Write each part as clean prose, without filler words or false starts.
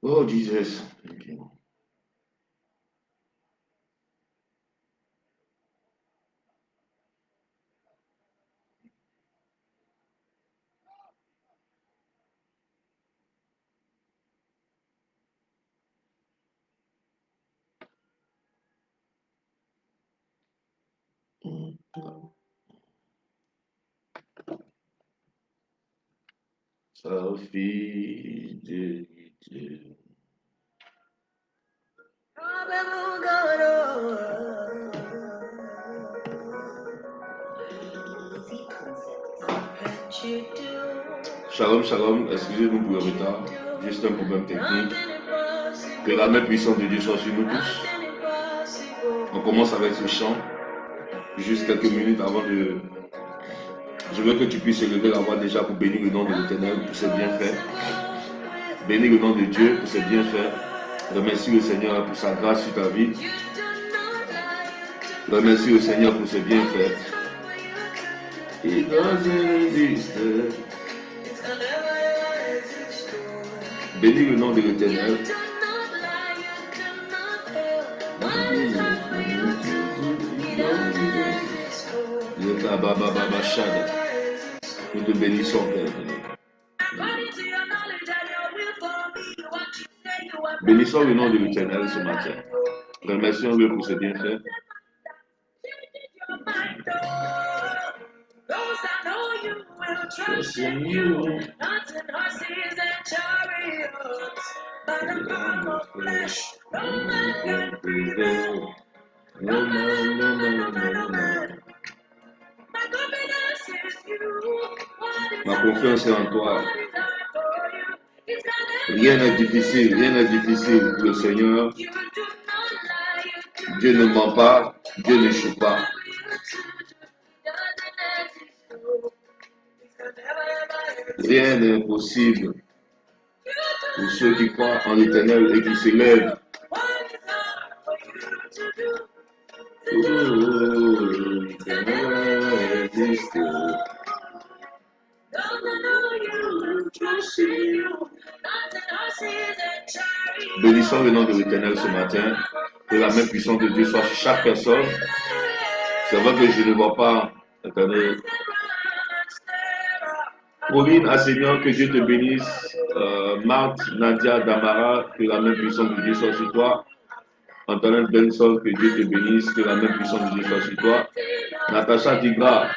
Oh, Jesus. Thank you. Sa fidélité. Shalom, shalom. Excusez-nous pour le retard. Juste un problème technique. Que la main puissante de Dieu soit sur nous tous. On commence avec ce chant. Juste quelques minutes avant de... Je veux que tu puisses élever la voix déjà pour bénir le nom de l'Éternel pour ses bienfaits. Bénis le nom de Dieu pour ses bienfaits. Remercie le Seigneur pour sa grâce sur ta vie. Remercie le Seigneur pour ses bienfaits. It doesn't exist. Bénis le nom de l'Éternel. Nous te bénissons, Père. Bénissons le nom de l'Éternel ce matin. Remercions-le pour ses bienfaits. Trust in you, not in horses and chariots, but the power of flesh. No man can prevail. No man, no man, no man, no man. My confidence is you. Ma confiance est en toi. Rien n'est difficile, rien n'est difficile pour le Seigneur. Dieu ne ment pas, Dieu n'échoue pas. Rien n'est impossible pour ceux qui croient en l'Éternel et qui s'élèvent. Bénissons le nom de l'Éternel ce matin. Que la main puissante de Dieu soit sur chaque personne. C'est vrai que je ne vois pas. Attendez. Pauline, Seigneur, que Dieu te bénisse. Marthe, Nadia, Damara, que la main puissante de Dieu soit sur toi. Antoine Benson, que Dieu te bénisse, que la main puissante de Dieu soit sur toi. Natacha Digra,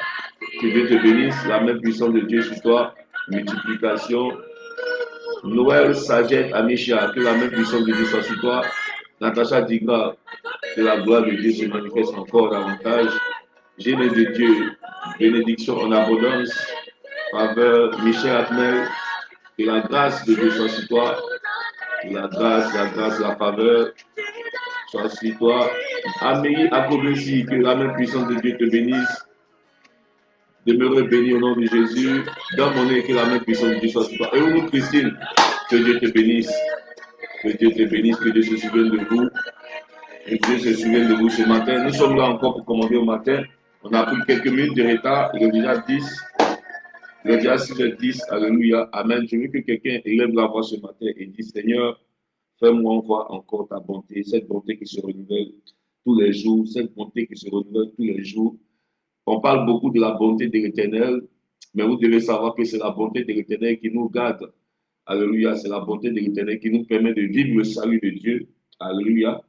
que Dieu te bénisse, la main puissante de Dieu sur toi. Multiplication. Noël Sajet Amisha, que la main puissante de Dieu soit sur toi. Natacha Digra, que la gloire de Dieu se manifeste encore davantage. Génie de Dieu, bénédiction en abondance. Faveur, Michel Atmel, que la grâce de Dieu soit sur toi. Que la grâce, la faveur soit sur toi. Amélie Akobesi, que la main puissante de Dieu te bénisse. Demeurez béni au nom de Jésus. Dans mon nez, que la main puissante de Dieu soit sur toi. Et nous, Christine, que Dieu te bénisse. Que Dieu te bénisse, que Dieu se souvienne de vous. Que Dieu se souvienne de vous ce matin. Nous sommes là encore pour commander au matin. On a pris quelques minutes de retard. Il est déjà 10. Il est déjà 6h10. Alléluia. Amen. Je veux que quelqu'un élève la voix ce matin et dise, Seigneur, fais-moi encore ta bonté. Cette bonté qui se renouvelle tous les jours. Cette bonté qui se renouvelle tous les jours. On parle beaucoup de la bonté de l'Éternel, mais vous devez savoir que c'est la bonté de l'Éternel qui nous garde. Alléluia. C'est la bonté de l'Éternel qui nous permet de vivre le salut de Dieu. Alléluia.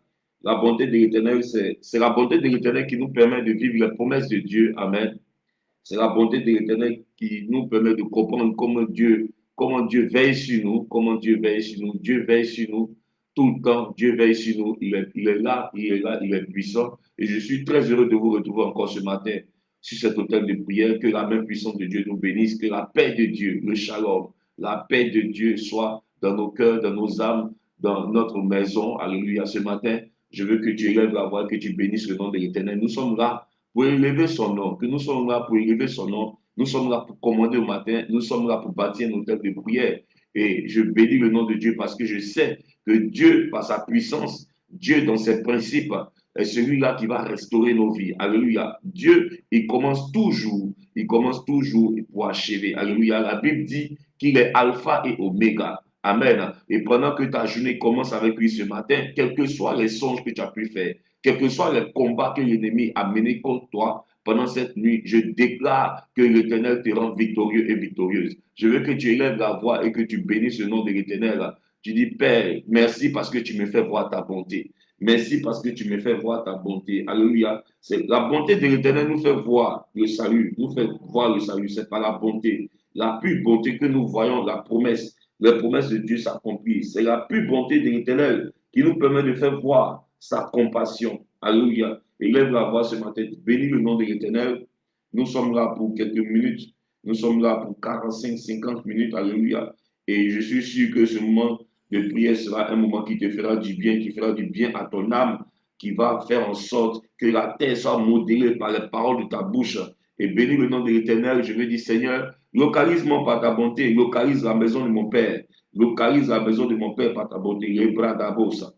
La bonté de l'Éternel, c'est la bonté de l'Éternel qui nous permet de vivre les promesses de Dieu. Amen. C'est la bonté de l'Éternel qui nous permet de comprendre comment Dieu veille sur nous, comment Dieu veille sur nous. Dieu veille sur nous tout le temps. Dieu veille sur nous. Il est là, il est puissant. Et je suis très heureux de vous retrouver encore ce matin sur cet autel de prière. Que la main puissante de Dieu nous bénisse. Que la paix de Dieu, le shalom, la paix de Dieu soit dans nos cœurs, dans nos âmes, dans notre maison. Alléluia. Ce matin, je veux que tu élèves la voix, que tu bénisses le nom de l'Éternel. Nous sommes là pour élever son nom, que nous sommes là pour élever son nom, nous sommes là pour commander au matin, nous sommes là pour bâtir nos têtes de prière. Et je bénis le nom de Dieu parce que je sais que Dieu, par sa puissance, Dieu dans ses principes, est celui-là qui va restaurer nos vies. Alléluia. Dieu, il commence toujours pour achever. Alléluia. La Bible dit qu'il est alpha et oméga. Amen. Et pendant que ta journée commence avec lui ce matin, quels que soient les songes que tu as pu faire, quels que soient les combats que l'ennemi a menés contre toi pendant cette nuit, je déclare que l'Éternel te rend victorieux et victorieuse. Je veux que tu élèves la voix et que tu bénisses le nom de l'Éternel. Tu dis, Père, merci parce que tu me fais voir ta bonté. Merci parce que tu me fais voir ta bonté. Alléluia. La bonté de l'Éternel nous fait voir le salut, nous fait voir le salut. C'est pas la bonté. La pure bonté que nous voyons, la promesse, les promesses de Dieu s'accomplissent. C'est la pure bonté de l'Éternel qui nous permet de faire voir sa compassion. Alléluia. Élève la voix ce matin. Bénis le nom de l'Éternel. Nous sommes là pour quelques minutes. Nous sommes là pour 45, 50 minutes. Alléluia. Et je suis sûr que ce moment de prière sera un moment qui te fera du bien, qui fera du bien à ton âme, qui va faire en sorte que la terre soit modérée par les paroles de ta bouche. Et bénis le nom de l'Éternel. Je veux dire, Seigneur, localise-moi par ta bonté, localise la maison de mon Père, localise la maison de mon Père par ta bonté. Les bras d'Abosa,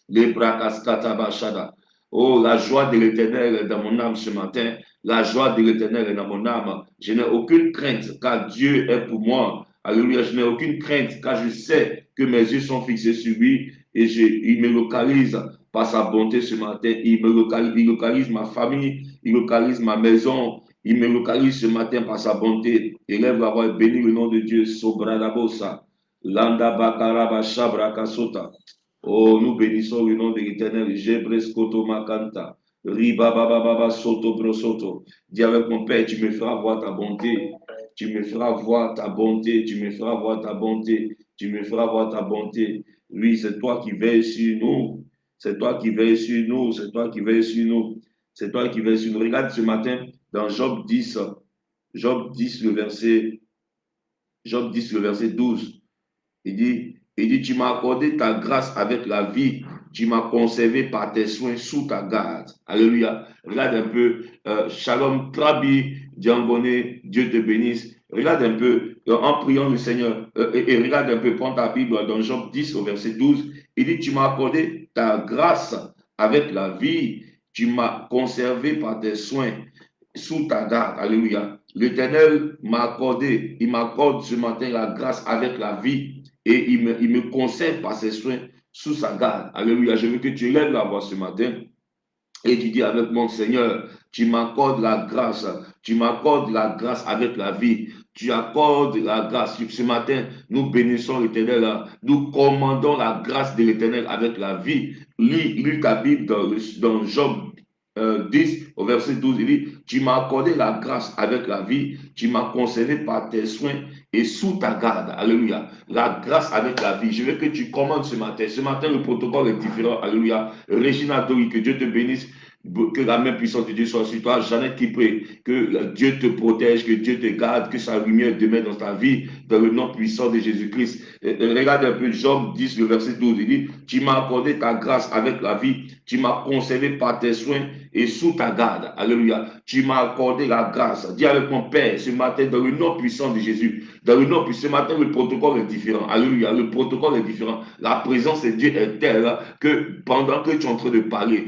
les bras Kaskatabashada. Oh, la joie de l'Éternel est dans mon âme ce matin. La joie de l'Éternel est dans mon âme. Je n'ai aucune crainte car Dieu est pour moi. Alléluia, je n'ai aucune crainte car je sais que mes yeux sont fixés sur lui et il me localise par sa bonté ce matin. Il localise ma famille, il localise ma maison, il me localise ce matin par sa bonté. Élève la voix et bénis le nom de Dieu. Sobradabosa. Landa bakaraba shabra kasota. Oh, nous bénissons le nom de l'Éternel. Jebreskoto makanta. Riba baba baba soto brosoto. Dis avec mon Père, tu me feras voir ta bonté. Tu me feras voir ta bonté. Tu me feras voir ta bonté. Tu me feras voir ta bonté. Oui, c'est toi qui veilles sur nous. C'est toi qui veilles sur nous. C'est toi qui veilles sur nous. C'est toi qui veilles sur nous. Regarde ce matin dans Job 10. Job 10, Job 10, le verset 12. Il dit, tu m'as accordé ta grâce avec la vie, tu m'as conservé par tes soins sous ta garde. Alléluia. Regarde un peu, Shalom, Trabi, Diangone, Dieu te bénisse. Regarde un peu, en priant le Seigneur, et regarde un peu, prends ta Bible dans Job 10 au verset 12. Il dit, tu m'as accordé ta grâce avec la vie, tu m'as conservé par tes soins sous ta garde. Alléluia. L'Éternel m'a accordé, il m'accorde ce matin la grâce avec la vie et il me conserve par ses soins sous sa garde. Alléluia. Je veux que tu élèves la voix ce matin et tu dis avec mon Seigneur, tu m'accordes la grâce avec la vie. Tu accordes la grâce. Ce matin, nous bénissons l'Éternel, nous commandons la grâce de l'Éternel avec la vie. Lis ta Bible dans Job 10 au verset 12, il dit, tu m'as accordé la grâce avec la vie, tu m'as conservé par tes soins et sous ta garde. Alléluia. La grâce avec la vie. Je veux que tu commandes ce matin. Ce matin, le protocole est différent. Alléluia. Regina Dori, que Dieu te bénisse. Que la main puissante de Dieu soit sur toi. Jeannette Kipré, que Dieu te protège, que Dieu te garde, que sa lumière demeure dans ta vie, dans le nom puissant de Jésus-Christ. Regarde un peu Job 10, le verset 12. Il dit, tu m'as accordé ta grâce avec la vie, tu m'as conservé par tes soins et sous ta garde. Alléluia. Tu m'as accordé la grâce. Dis avec mon Père ce matin, dans le nom puissant de Jésus. Dans le nom puissant, ce matin, le protocole est différent. Alléluia. Le protocole est différent. La présence de Dieu est telle que pendant que tu es en train de parler,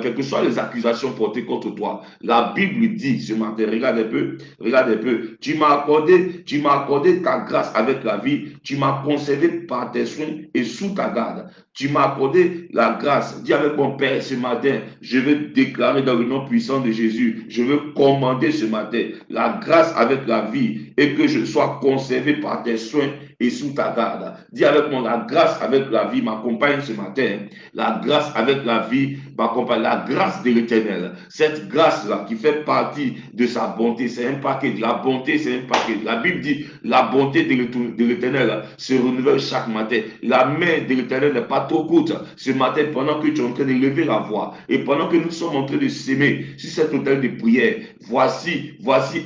quelles que soient les accusations portées contre toi, la Bible dit ce matin, regarde un peu, tu m'as accordé ta grâce avec la vie, tu m'as conservé par tes soins et sous ta garde. Tu m'as accordé la grâce. Dis avec mon Père ce matin, je veux déclarer dans le nom puissant de Jésus, je veux commander ce matin la grâce avec la vie et que je sois conservé par tes soins et sous ta garde. Dis avec moi, la grâce avec la vie m'accompagne ce matin. La grâce avec la vie m'accompagne. La grâce de l'Éternel. Cette grâce-là qui fait partie de sa bonté, c'est un paquet. La bonté, c'est un paquet. La Bible dit, la bonté de l'Éternel se renouvelle chaque matin. La main de l'Éternel n'est pas trop courte. Ce matin, pendant que tu es en train de lever la voix et pendant que nous sommes en train de s'aimer sur cet autel de prière, voici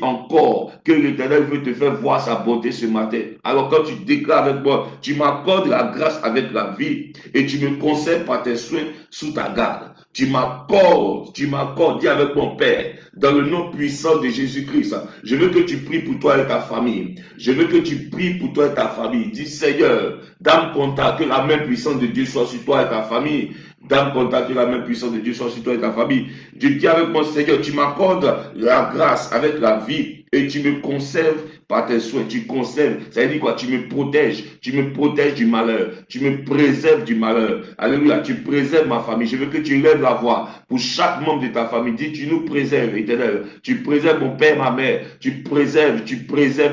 encore que l'Éternel veut te faire voir sa bonté ce matin. Alors quand tu déclares avec moi, tu m'accordes la grâce avec la vie et tu me conserves par tes soins sous ta garde. Tu m'accordes, dis avec mon Père, dans le nom puissant de Jésus-Christ. Je veux que tu pries pour toi et ta famille. Je veux que tu pries pour toi et ta famille. Dis Seigneur, dans le contact, que la main puissante de Dieu soit sur toi et ta famille. Dans le contact, que la main puissante de Dieu soit sur toi et ta famille. Je dis avec mon Seigneur, tu m'accordes la grâce avec la vie et tu me conserves par tes soins. Tu conserves, ça veut dire quoi? Tu me protèges du malheur, tu me préserves du malheur. Alléluia, tu préserves ma famille. Je veux que tu lèves la voix pour chaque membre de ta famille. Dis, tu nous préserves, Éternel. Tu préserves mon père, ma mère. Tu préserves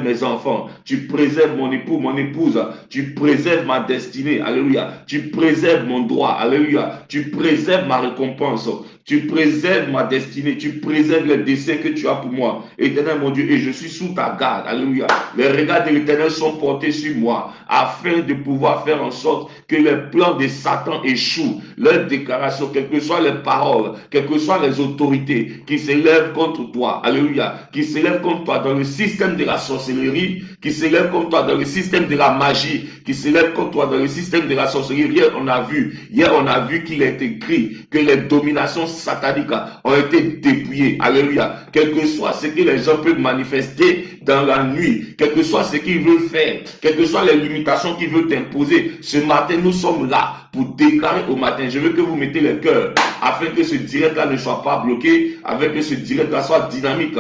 mes enfants. Tu préserves mon époux, mon épouse. Tu préserves ma destinée. Alléluia. Tu préserves mon droit. Alléluia. Tu préserves ma récompense. Tu préserves ma destinée, tu préserves les desseins que tu as pour moi. Éternel mon Dieu, et je suis sous ta garde. Alléluia. Les regards de l'Éternel sont portés sur moi afin de pouvoir faire en sorte que les plans de Satan échouent. Leurs déclarations, quelles que soient les paroles, quelles que soient les autorités qui s'élèvent contre toi. Alléluia. Qui s'élèvent contre toi dans le système de la sorcellerie, qui s'élèvent contre toi dans le système de la magie, qui s'élèvent contre toi dans le système de la sorcellerie. Hier, on a vu qu'il est écrit que les dominations sataniques ont été dépouillées. Alléluia. Quel que soit ce que les gens peuvent manifester dans la nuit, quel que soit ce qu'ils veulent faire, quelles que soient les limitations qu'ils veulent imposer, ce matin, nous sommes là pour déclarer au matin. Je veux que vous mettez les cœurs afin que ce direct-là ne soit pas bloqué, afin que ce direct-là soit dynamique,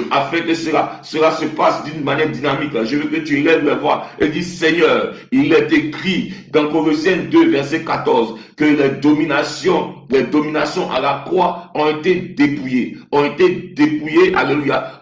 afin que cela se passe d'une manière dynamique. Je veux que tu lèves la voix et dis, Seigneur, il est écrit dans Colossiens 2, verset 14, que les dominations à la croix ont été dépouillées, alléluia,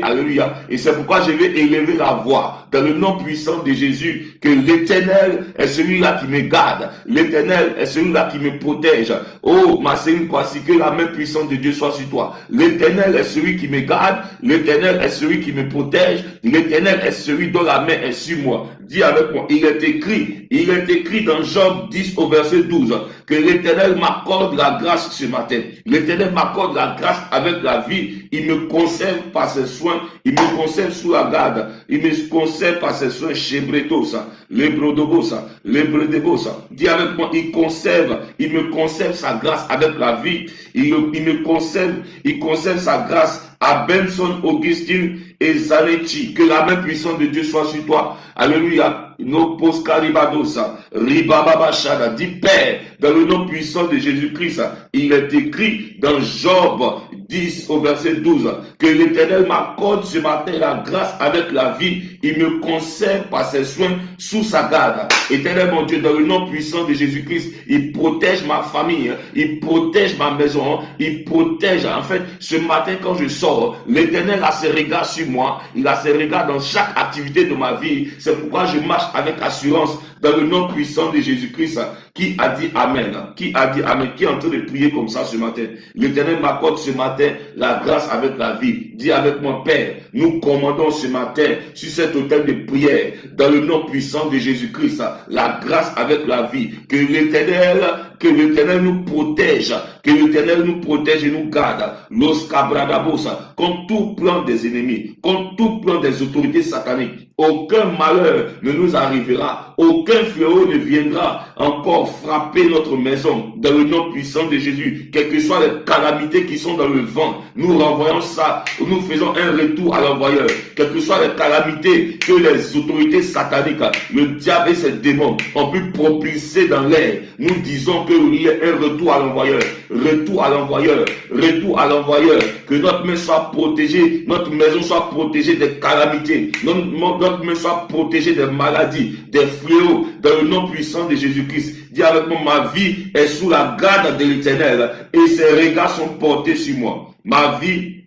alléluia. Et c'est pourquoi je vais élever la voix dans le nom puissant de Jésus, que l'Éternel est celui-là qui me garde, l'Éternel est celui-là qui me protège. Oh, ma Seigneur, voici que la main puissante de Dieu soit sur toi. L'Éternel est celui qui me garde, l'Éternel est celui qui me protège, l'Éternel est celui dont la main est sur moi. Dis avec moi, il est écrit dans Job 10 au verset 12, que l'Éternel m'accorde la grâce ce matin. L'Éternel m'accorde la grâce avec la vie. Il me conserve par ses soins. Il me conserve sous la garde. Il me conserve par ses soins chez Bretosa, Lebrodobosa, Lebredebosa. Dis avec moi, il me conserve sa grâce avec la vie. Il conserve sa grâce à Benson, Augustine et Zanetti. Que la main puissante de Dieu soit sur toi. Alléluia. No poskaribadosa, ribababashada. Dis Père, dans le nom puissant de Jésus-Christ, il est écrit dans Job 10 au verset 12 que l'Éternel m'accorde ce matin la grâce avec la vie. Il me conserve par ses soins sous sa garde. Éternel mon Dieu, dans le nom puissant de Jésus-Christ, il protège ma famille, il protège ma maison, il protège. En fait, ce matin quand je sors, l'Éternel a ses regards sur moi, il a ses regards dans chaque activité de ma vie. C'est pourquoi je marche avec assurance dans le nom puissant de Jésus-Christ. Qui a dit Amen? Qui a dit Amen? Qui est en train de prier comme ça ce matin? L'Éternel m'accorde ce matin la grâce avec la vie. Dis avec moi, Père, nous commandons ce matin sur cet autel de prière, dans le nom puissant de Jésus-Christ, la grâce avec la vie. Que l'Éternel nous protège, que l'Éternel nous protège et nous garde. Los cabradabosa, contre tout plan des ennemis, contre tout plan des autorités sataniques. Aucun malheur ne nous arrivera, aucun fléau ne viendra encore frapper notre maison dans le nom puissant de Jésus. Quelles que soient les calamités qui sont dans le vent, nous renvoyons ça, nous faisons un retour à l'envoyeur. Quelles que soient les calamités que les autorités sataniques, le diable et ses démons ont pu propulser dans l'air, nous disons qu'il y a un retour à l'envoyeur, retour à l'envoyeur, retour à l'envoyeur. Que notre main soit protégée, notre maison soit protégée des calamités, notre main soit protégée des maladies, des fléaux, dans le nom puissant de Jésus-Christ. Dis avec moi, ma vie est sous la garde de l'Éternel et ses regards sont portés sur moi. Ma vie,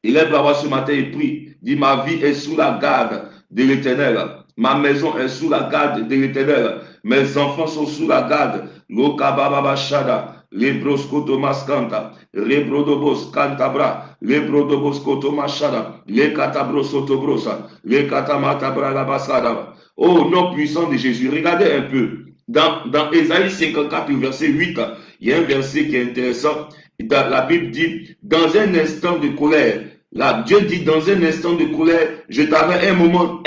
élève la voix ce matin et prie. Dis, ma vie est sous la garde de l'Éternel. Ma maison est sous la garde de l'Éternel. Mes enfants sont sous la garde. Lokabababashada. Lebros kotomas kanta, lebrodobos kantabra, lebrodobos kotomashada, le katabros otobrosa, le katamatabra la basada. Oh, nom puissant de Jésus, regardez un peu. Dans Ésaïe 54, verset 8, il y a un verset qui est intéressant. La Bible dit, dans un instant de colère, là, Dieu dit, dans un instant de colère, je t'avais un moment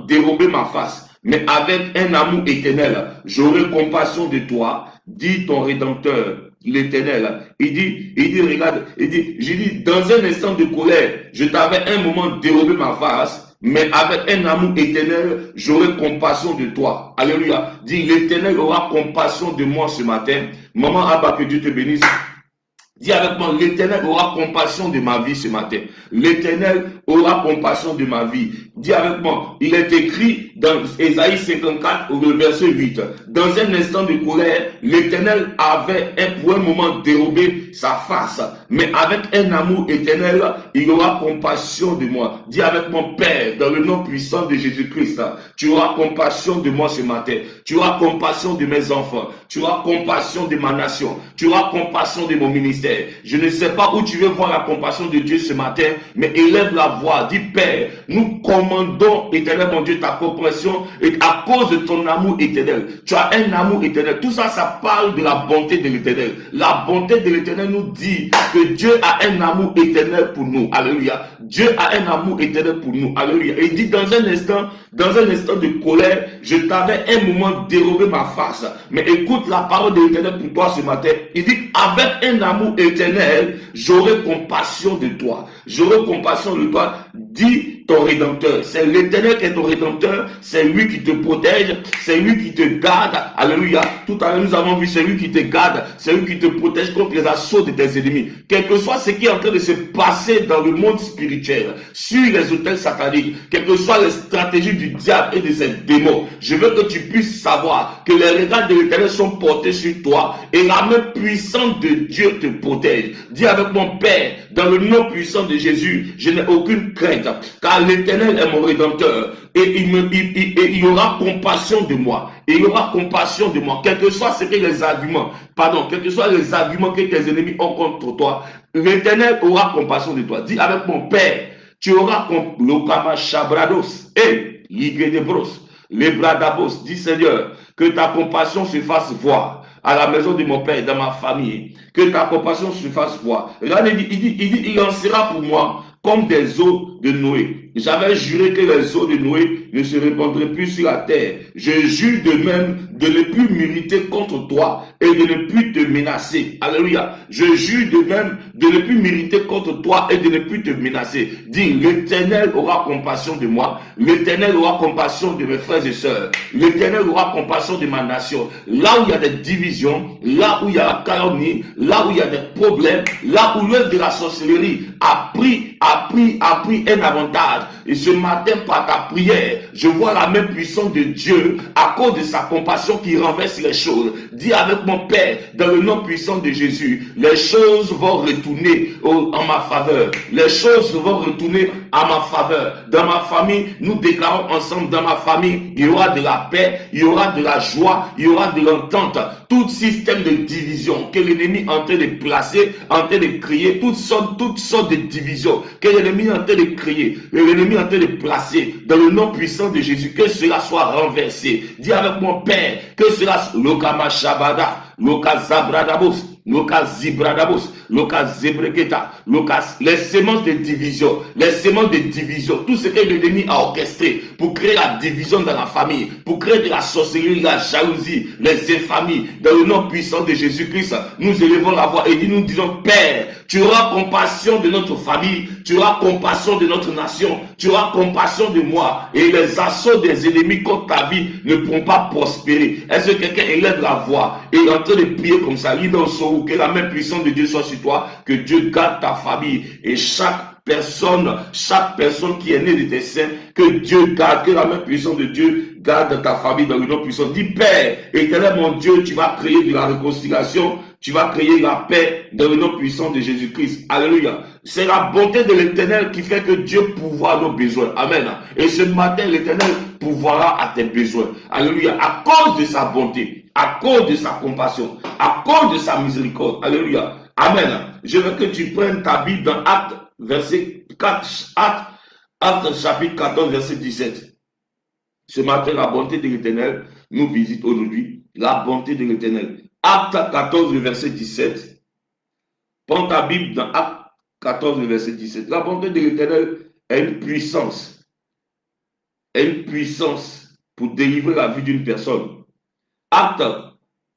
dérobé ma face. Mais avec un amour éternel, j'aurai compassion de toi, dit ton Rédempteur, l'Éternel. Il dit, regarde, j'ai dit, dans un instant de colère, je t'avais un moment dérobé ma face, mais avec un amour éternel, j'aurai compassion de toi. Alléluia. Dis, l'Éternel aura compassion de moi ce matin. Maman Abba, que Dieu te bénisse. Dis avec moi, l'Éternel aura compassion de ma vie ce matin. L'Éternel aura compassion de ma vie. Dis avec moi, il est écrit dans Ésaïe 54 au verset 8. Dans un instant de colère, l'Éternel avait pour un moment dérobé sa face. Mais avec un amour éternel, il aura compassion de moi. Dis avec mon Père, dans le nom puissant de Jésus-Christ, tu auras compassion de moi ce matin. Tu auras compassion de mes enfants. Tu auras compassion de ma nation. Tu auras compassion de mon ministère. Je ne sais pas où tu veux voir la compassion de Dieu ce matin, mais élève la voix. Dis Père, nous commandons, éternel mon Dieu, ta compassion et à cause de ton amour éternel. Tu as un amour éternel. Tout ça, ça parle de la bonté de l'éternel. La bonté de l'éternel nous dit que Dieu a un amour éternel pour nous. Alléluia. Dieu a un amour éternel pour nous. Alléluia. Et il dit dans un instant de colère, je t'avais un moment dérobé ma face. Mais écoute la parole de l'éternel pour toi ce matin. Il dit avec un amour éternel, j'aurai compassion de toi. J'aurai compassion de toi. Dis ton rédempteur. C'est l'éternel qui est ton rédempteur. C'est lui qui te protège. C'est lui qui te garde. Alléluia. Tout à l'heure, nous avons vu, c'est lui qui te garde. C'est lui qui te protège contre les assauts de tes ennemis. Quel que soit ce qui est en train de se passer dans le monde spirituel, sur les hôtels sataniques, quelles que soient les stratégies du diable et de ses démons, je veux que tu puisses savoir que les regards de l'éternel sont portés sur toi et la main puissante de Dieu te protège. Dis avec mon Père, dans le nom puissant de Jésus, je n'ai aucune crainte, car l'éternel est mon rédempteur et il aura compassion de moi. Et il aura compassion de moi, quels que soient les arguments que tes ennemis ont contre toi, l'éternel aura compassion de toi. Dis avec mon Père, tu auras l'okama shabrados et l'igredebros, les bradabos. Dis Seigneur, que ta compassion se fasse voir à la maison de mon Père, dans ma famille, que ta compassion se fasse voir. Là, il en sera pour moi comme des eaux de Noé. J'avais juré que les eaux de Noé ne se répandraient plus sur la terre. Je jure de même de ne plus m'irriter contre toi et de ne plus te menacer. Alléluia. Je jure de même de ne plus m'irriter contre toi et de ne plus te menacer. Dis, l'Éternel aura compassion de moi. L'Éternel aura compassion de mes frères et sœurs. L'Éternel aura compassion de ma nation. Là où il y a des divisions, là où il y a la calomnie, là où il y a des problèmes, là où l'œuvre de la sorcellerie a pris un avantage. Et ce matin, par ta prière, je vois la main puissante de Dieu à cause de sa compassion qui renverse les choses. Dis avec mon Père, dans le nom puissant de Jésus, les choses vont retourner en ma faveur. Les choses vont retourner à ma faveur. Dans ma famille, nous déclarons ensemble, dans ma famille, il y aura de la paix, il y aura de la joie, il y aura de l'entente. Tout système de division que l'ennemi est en train de placer, en train de créer, toutes sortes de divisions que l'ennemi est en train de créer, l'ennemi est en train de placer dans le nom puissant de Jésus, que cela soit renversé. Dis avec mon Père, que cela soit Lokama Shabada, Loka Zabradabos, Loka Zibradabos, Loka Zebreketa, les semences de division, tout ce que l'ennemi a orchestré pour créer la division dans la famille, pour créer de la sorcellerie, la jalousie, les infamies, dans le nom puissant de Jésus-Christ, nous élevons la voix et nous disons, Père, tu auras compassion de notre famille, tu auras compassion de notre nation, tu auras compassion de moi, et les assauts des ennemis contre ta vie ne pourront pas prospérer. Est-ce que quelqu'un élève la voix et est en train de prier comme ça, que la main puissante de Dieu soit sur toi, que Dieu garde ta famille et chaque personne qui est née de tes seins, que Dieu garde, que la main puissante de Dieu garde ta famille dans le nom puissant. Dis Père, éternel mon Dieu, tu vas créer de la réconciliation, tu vas créer la paix dans le nom puissant de Jésus-Christ. Alléluia. C'est la bonté de l'éternel qui fait que Dieu pourvoit nos besoins. Amen. Et ce matin, l'éternel pourvoira à tes besoins. Alléluia. À cause de sa bonté, à cause de sa compassion, à cause de sa miséricorde. Alléluia. Amen. Je veux que tu prennes ta Bible dans Actes, verset 4, Actes chapitre 14, verset 17. Ce matin, la bonté de l'éternel nous visite aujourd'hui. La bonté de l'éternel. Acte 14, verset 17. Prends ta Bible dans Acte 14, verset 17. La bonté de l'éternel est une puissance. Est une puissance pour délivrer la vie d'une personne. Acte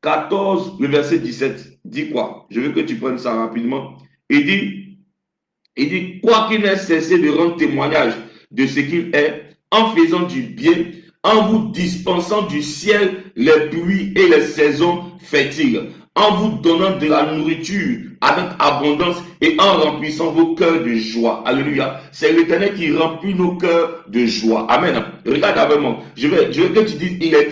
14, le verset 17. Dit quoi? Je veux que tu prennes ça rapidement. Il dit, quoi qu'il ait cessé de rendre témoignage de ce qu'il est, en faisant du bien, en vous dispensant du ciel les pluies et les saisons fertiles, en vous donnant de la nourriture avec abondance et en remplissant vos cœurs de joie. Alléluia. C'est l'Éternel qui remplit nos cœurs de joie. Amen. Regarde avec moi. Je veux que tu dises, il est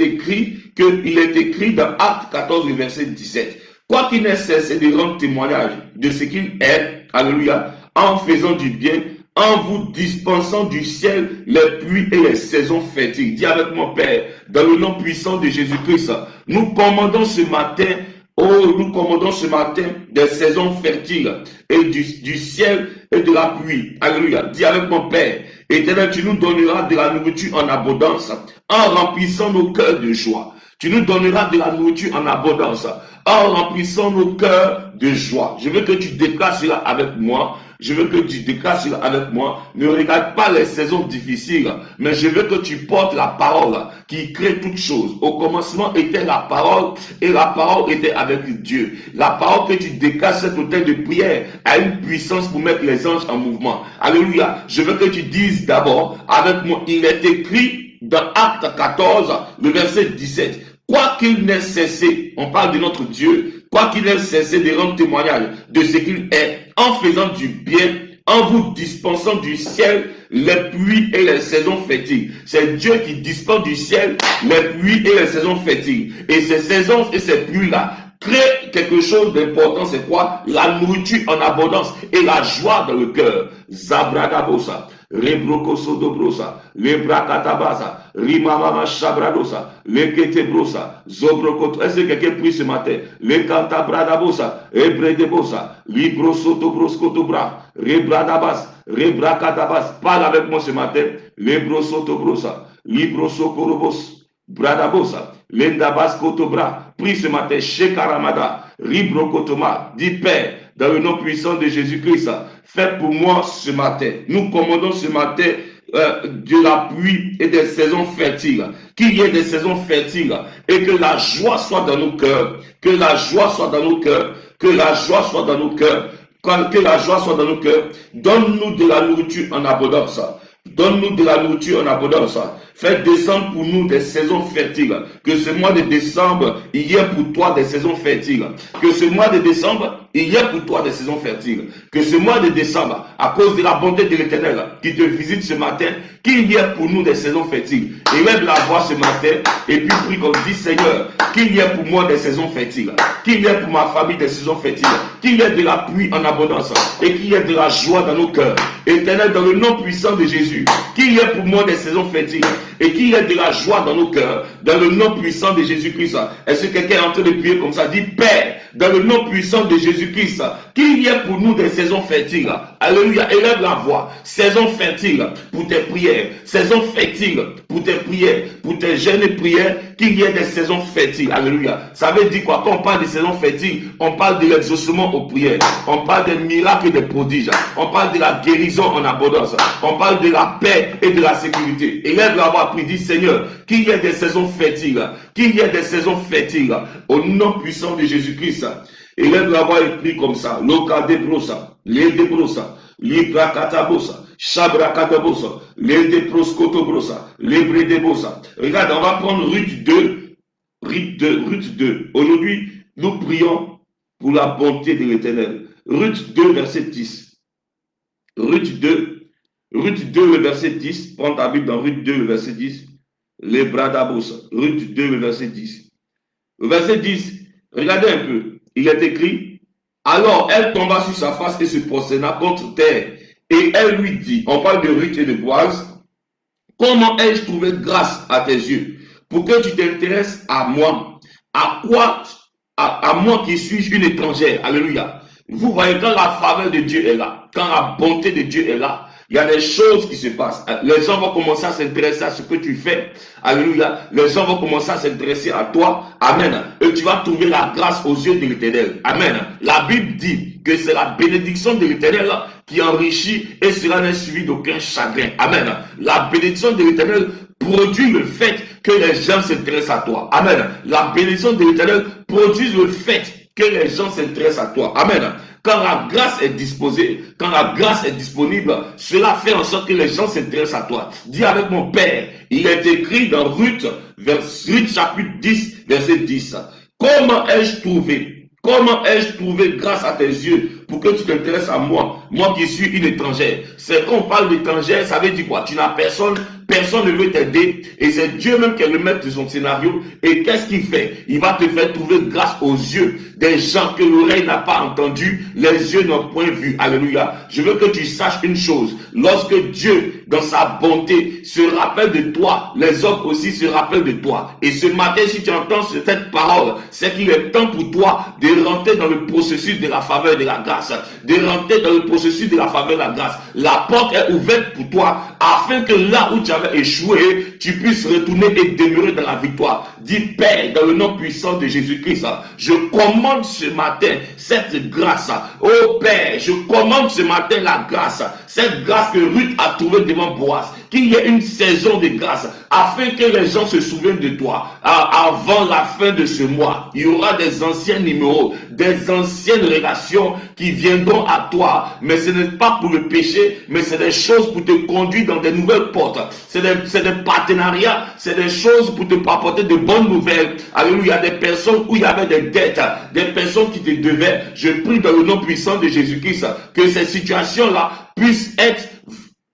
écrit dans Actes 14, verset 17. Quoi qu'il n'ait cessé de rendre témoignage de ce qu'il est, alléluia, en faisant du bien, en vous dispensant du ciel les pluies et les saisons fertiles. Dis avec mon Père, dans le nom puissant de Jésus-Christ, nous commandons ce matin des saisons fertiles et du ciel et de la pluie. Alléluia. Dis avec mon Père, Éternel, tu nous donneras de la nourriture en abondance en remplissant nos cœurs de joie. Tu nous donneras de la nourriture en abondance en remplissant nos cœurs de joie. Je veux que tu déclares cela avec moi. Je veux que tu déclares cela avec moi. Ne regarde pas les saisons difficiles, mais je veux que tu portes la parole qui crée toutes choses. Au commencement était la parole et la parole était avec Dieu. La parole que tu déclares, cet autel de prière, a une puissance pour mettre les anges en mouvement. Alléluia. Je veux que tu dises d'abord avec moi, il est écrit dans Acte 14, le verset 17. Quoi qu'il n'ait cessé, on parle de notre Dieu, quoi qu'il n'ait cessé de rendre témoignage de ce qu'il est, en faisant du bien, en vous dispensant du ciel les pluies et les saisons fertiles. C'est Dieu qui dispense du ciel les pluies et les saisons fertiles. Et ces saisons et ces pluies-là créent quelque chose d'important, c'est quoi? La nourriture en abondance et la joie dans le cœur. Zabragabosa. Rebrokoso dobrosa, lebrakatabasa, rimamama shabradosa, leketebrosa, zobrokoto. Est-ce que quelqu'un prie ce matin? Le cantabradabosa, ebredebosa, libroso dobroskotobra, rebradabas, rebrakatabas. Parle avec moi ce matin. Lebroso dobrosa, libroso korobos, bradabosa, lendabas kotobra. Prie ce matin. Shekaramada, ribrokotoma. Dis Père, dans le nom puissant de Jésus-Christ, fais pour moi ce matin. Nous commandons ce matin de la pluie et des saisons fertiles. Qu'il y ait des saisons fertiles et que la joie soit dans nos cœurs. Que la joie soit dans nos cœurs. Que la joie soit dans nos cœurs. Que la joie soit dans nos cœurs. Donne-nous de la nourriture en abondance. Donne-nous de la nourriture en abondance. Fais descendre pour nous des saisons fertiles. Que ce mois de décembre, il y ait pour toi des saisons fertiles. Que ce mois de décembre, il y ait pour toi des saisons fertiles. Que ce mois de décembre, à cause de la bonté de l'Éternel qui te visite ce matin, qu'il y ait pour nous des saisons fertiles. Élève la voix ce matin et puis prie comme dit Seigneur, qu'il y ait pour moi des saisons fertiles. Qu'il y ait pour ma famille des saisons fertiles. Qu'il y ait de la pluie en abondance et qu'il y ait de la joie dans nos cœurs. Éternel, dans le nom puissant de Jésus, qu'il y ait pour moi des saisons fertiles et qu'il y ait de la joie dans nos cœurs, dans le nom puissant de Jésus-Christ. Est-ce que quelqu'un est en train de prier comme ça? Dit Père, dans le nom puissant de Jésus-Christ, qu'il y ait pour nous des saisons fertiles. Alléluia, élève la voix. Saison fertile pour tes prières, saison fertile pour tes prières, pour tes jeûnes et prières, qu'il y ait des saisons fertiles. Alléluia. Ça veut dire quoi? Quand on parle de saisons fertiles, on parle de l'exaucement aux prières, on parle des miracles et des prodiges, on parle de la guérison en abondance, on parle de la paix et de la sécurité. Élève la voix, prie, dit Seigneur, qu'il y ait des saisons fertiles, qu'il y ait des saisons fertiles, au nom puissant de Jésus-Christ. Élève la voix et prie comme ça. Loka debrosa, le debrosa, libra katabosa, chabra katabosa, le deproskotobrosa, lebre debosa. Regarde, on va prendre Ruth 2, Ruth 2. Aujourd'hui, nous prions pour la bonté de l'Éternel. Ruth 2, verset 10. Ruth 2, le verset 10. Prends ta Bible dans Ruth 2, le verset 10. Les bradabosa. Ruth 2, le verset 10. Le verset 10, regardez un peu. Il est écrit, alors elle tomba sur sa face et se prosterna contre terre. Et elle lui dit, on parle de Ruth et de Boaz, comment ai-je trouvé grâce à tes yeux pour que tu t'intéresses à moi? À quoi? À moi qui suis une étrangère. Alléluia. Vous voyez, quand la faveur de Dieu est là, quand la bonté de Dieu est là, il y a des choses qui se passent. Les gens vont commencer à s'intéresser à ce que tu fais. Alléluia. Les gens vont commencer à s'intéresser à toi. Amen. Et tu vas trouver la grâce aux yeux de l'Éternel. Amen. La Bible dit que c'est la bénédiction de l'Éternel qui enrichit et cela n'est suivi d'aucun chagrin. Amen. La bénédiction de l'Éternel produit le fait que les gens s'intéressent à toi. Amen. La bénédiction de l'Éternel produit le fait que les gens s'intéressent à toi. Amen. Quand la grâce est disposée, quand la grâce est disponible, cela fait en sorte que les gens s'intéressent à toi. Dis avec mon Père, il est écrit dans Ruth chapitre 10, verset 10. Comment ai-je trouvé Comment ai-je trouvé grâce à tes yeux pour que tu t'intéresses à moi, moi qui suis une étrangère? C'est quand on parle d'étrangère, ça veut dire quoi? Tu n'as personne, personne ne veut t'aider et c'est Dieu même qui est le maître de son scénario. Et qu'est-ce qu'il fait? Il va te faire trouver grâce aux yeux des gens que l'oreille n'a pas entendu, les yeux n'ont point vu. Alléluia. Je veux que tu saches une chose. Lorsque Dieu, dans sa bonté, se rappelle de toi, les autres aussi se rappellent de toi. Et ce matin, si tu entends cette parole, c'est qu'il est temps pour toi de rentrer dans le processus de la faveur et de la grâce. De rentrer dans le processus de la faveur et de la grâce. La porte est ouverte pour toi afin que là où tu avais échoué, tu puisses retourner et demeurer dans la victoire. Dis Père, dans le nom puissant de Jésus-Christ, je commande ce matin cette grâce. Oh Père, je commande ce matin la grâce. Cette grâce que Ruth a trouvée devant Boaz. Qu'il y ait une saison de grâce afin que les gens se souviennent de toi. Avant la fin de ce mois, il y aura des anciens numéros, des anciennes relations qui viendront à toi. Mais ce n'est pas pour le péché, mais c'est des choses pour te conduire dans des nouvelles portes. C'est des partenariats, c'est des choses pour te apporter de bonnes nouvelles. Alléluia, des personnes où il y avait des dettes, des personnes qui te devaient. Je prie dans le nom puissant de Jésus-Christ que ces situations-là puissent être,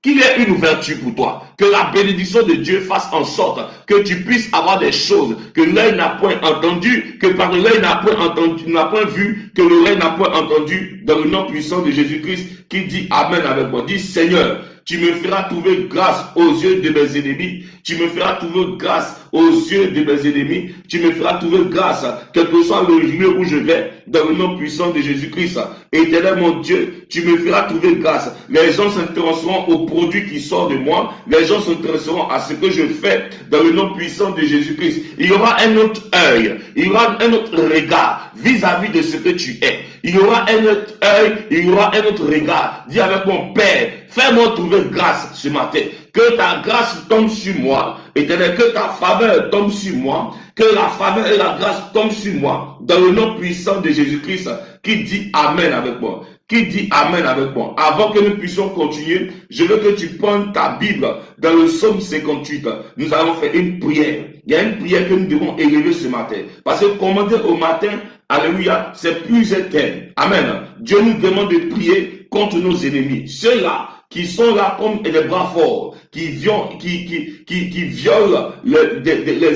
qu'il y ait une ouverture pour toi, que la bénédiction de Dieu fasse en sorte que tu puisses avoir des choses que l'œil n'a point entendu, que par l'œil n'a point entendu, n'a point vu, que l'oreille n'a point entendu, dans le nom puissant de Jésus-Christ, qui dit Amen avec moi. Dis Seigneur, tu me feras trouver grâce aux yeux de mes ennemis. Tu me feras trouver grâce aux yeux de mes ennemis. Tu me feras trouver grâce, quel que soit le lieu où je vais, dans le nom puissant de Jésus-Christ. Éternel mon Dieu, tu me feras trouver grâce. Les gens s'intéresseront aux produits qui sortent de moi. Les gens s'intéresseront à ce que je fais dans le nom puissant de Jésus-Christ. Il y aura un autre œil, il y aura un autre regard vis-à-vis de ce que tu es. Il y aura un autre œil, il y aura un autre regard. Dis avec mon Père, fais-moi trouver grâce ce matin. Que ta grâce tombe sur moi. Éternel, que ta faveur tombe sur moi. Que la faveur et la grâce tombent sur moi. Dans le nom puissant de Jésus-Christ, qui dit Amen avec moi. Qui dit Amen avec moi. Avant que nous puissions continuer, je veux que tu prennes ta Bible dans le psaume 58. Nous allons faire une prière. Il y a une prière que nous devons élever ce matin. Parce que commander au matin, alléluia, c'est plus éternel. Amen. Dieu nous demande de prier contre nos ennemis. Ceux-là qui sont là comme des bras forts, qui violent les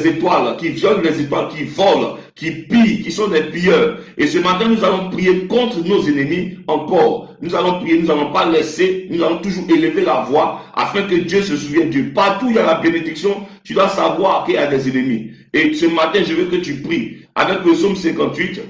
étoiles, qui violent les étoiles, qui volent, qui pillent, qui sont des pilleurs. Et ce matin, nous allons prier contre nos ennemis encore. Nous allons prier, nous n'allons pas laisser, nous allons toujours élever la voix afin que Dieu se souvienne de Dieu. Partout où il y a la bénédiction, tu dois savoir qu'il y a des ennemis. Et ce matin, je veux que tu pries avec le psaume 58.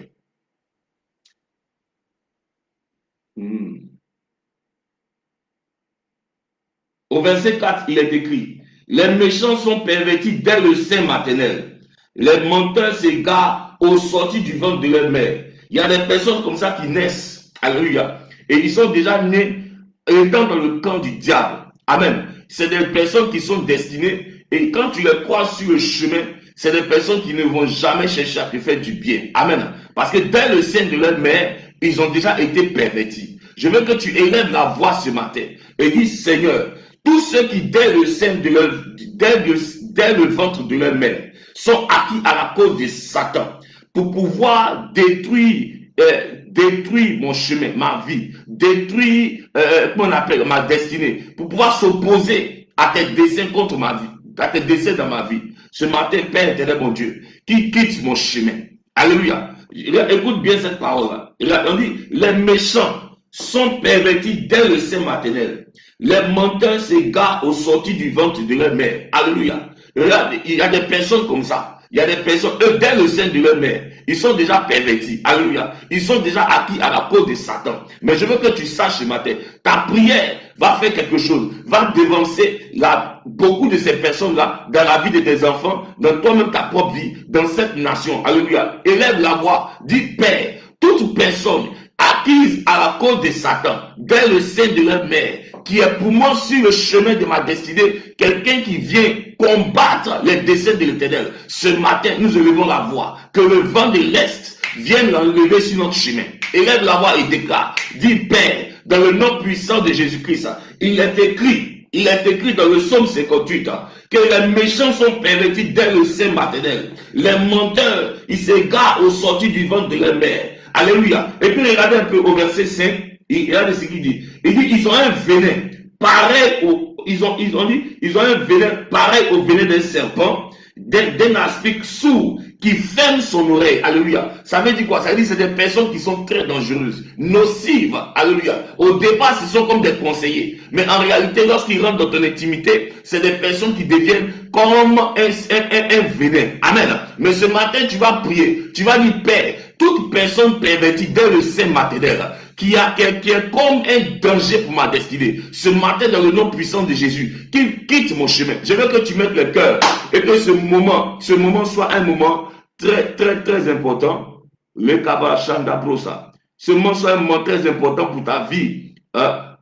Au verset 4, il est écrit, les méchants sont pervertis dès le sein maternel. Les menteurs s'égarent au sortir du ventre de leur mère. Il y a des personnes comme ça qui naissent. Alléluia. Et ils sont déjà nés étant dans le camp du diable. Amen. C'est des personnes qui sont destinées. Et quand tu les croises sur le chemin, c'est des personnes qui ne vont jamais chercher à te faire du bien. Amen. Parce que dès le sein de leur mère, ils ont déjà été pervertis. Je veux que tu élèves la voix ce matin et dis, Seigneur, tous ceux qui, dès le ventre de leur mère, sont acquis à la cause de Satan pour pouvoir détruire mon chemin, ma vie, détruire comment on appelle, ma destinée, pour pouvoir s'opposer à tes desseins contre ma vie, à tes desseins dans ma vie. Ce matin, Père éternel, mon Dieu, qui quitte mon chemin. Alléluia. Écoute bien cette parole-là. On dit, les méchants sont pervertis dès le sein maternel. Les menteurs s'égarent au sortir du ventre de leur mère. Alléluia. Il y a des personnes comme ça. Il y a des personnes, eux, dès le sein de leur mère, ils sont déjà pervertis. Alléluia. Ils sont déjà acquis à la cause de Satan. Mais je veux que tu saches ce matin, ta prière va faire quelque chose, va devancer beaucoup de ces personnes-là dans la vie de tes enfants, dans toi-même ta propre vie, dans cette nation. Alléluia. Élève la voix. Dis, Père, toute personne acquise à la cause de Satan, dès le sein de leur mère, qui est pour moi sur le chemin de ma destinée, quelqu'un qui vient combattre les desseins de l'Éternel. Ce matin, nous élevons la voix, que le vent de l'Est vienne l'enlever sur notre chemin. Élève la voix et déclare, dis Père, dans le nom puissant de Jésus-Christ, il est écrit dans le psaume 58, que les méchants sont pervertis dès le sein maternel. Les menteurs, ils s'égarent au sortir du ventre de leur mère. Alléluia. Et puis regardez un peu au verset 5, regardez ce qu'il dit. Il dit, ils ont un venin pareil ils ont un venin pareil au venin d'un serpent, d'un aspic sourd qui ferme son oreille. Alléluia. Ça veut dire quoi? Ça veut dire que c'est des personnes qui sont très dangereuses, nocives. Alléluia. Au départ, ce sont comme des conseillers. Mais en réalité, lorsqu'ils rentrent dans ton intimité, c'est des personnes qui deviennent comme un venin. Amen. Mais ce matin, tu vas prier. Tu vas dire, Père, toute personne pervertie dès le sein maternel, qui est comme un danger pour ma destinée. Ce matin, dans le nom puissant de Jésus, qu'il quitte mon chemin. Je veux que tu mettes le cœur et que ce moment soit un moment très, très, très important. Le Kabashanda Prosa. Ce moment soit un moment très important pour ta vie.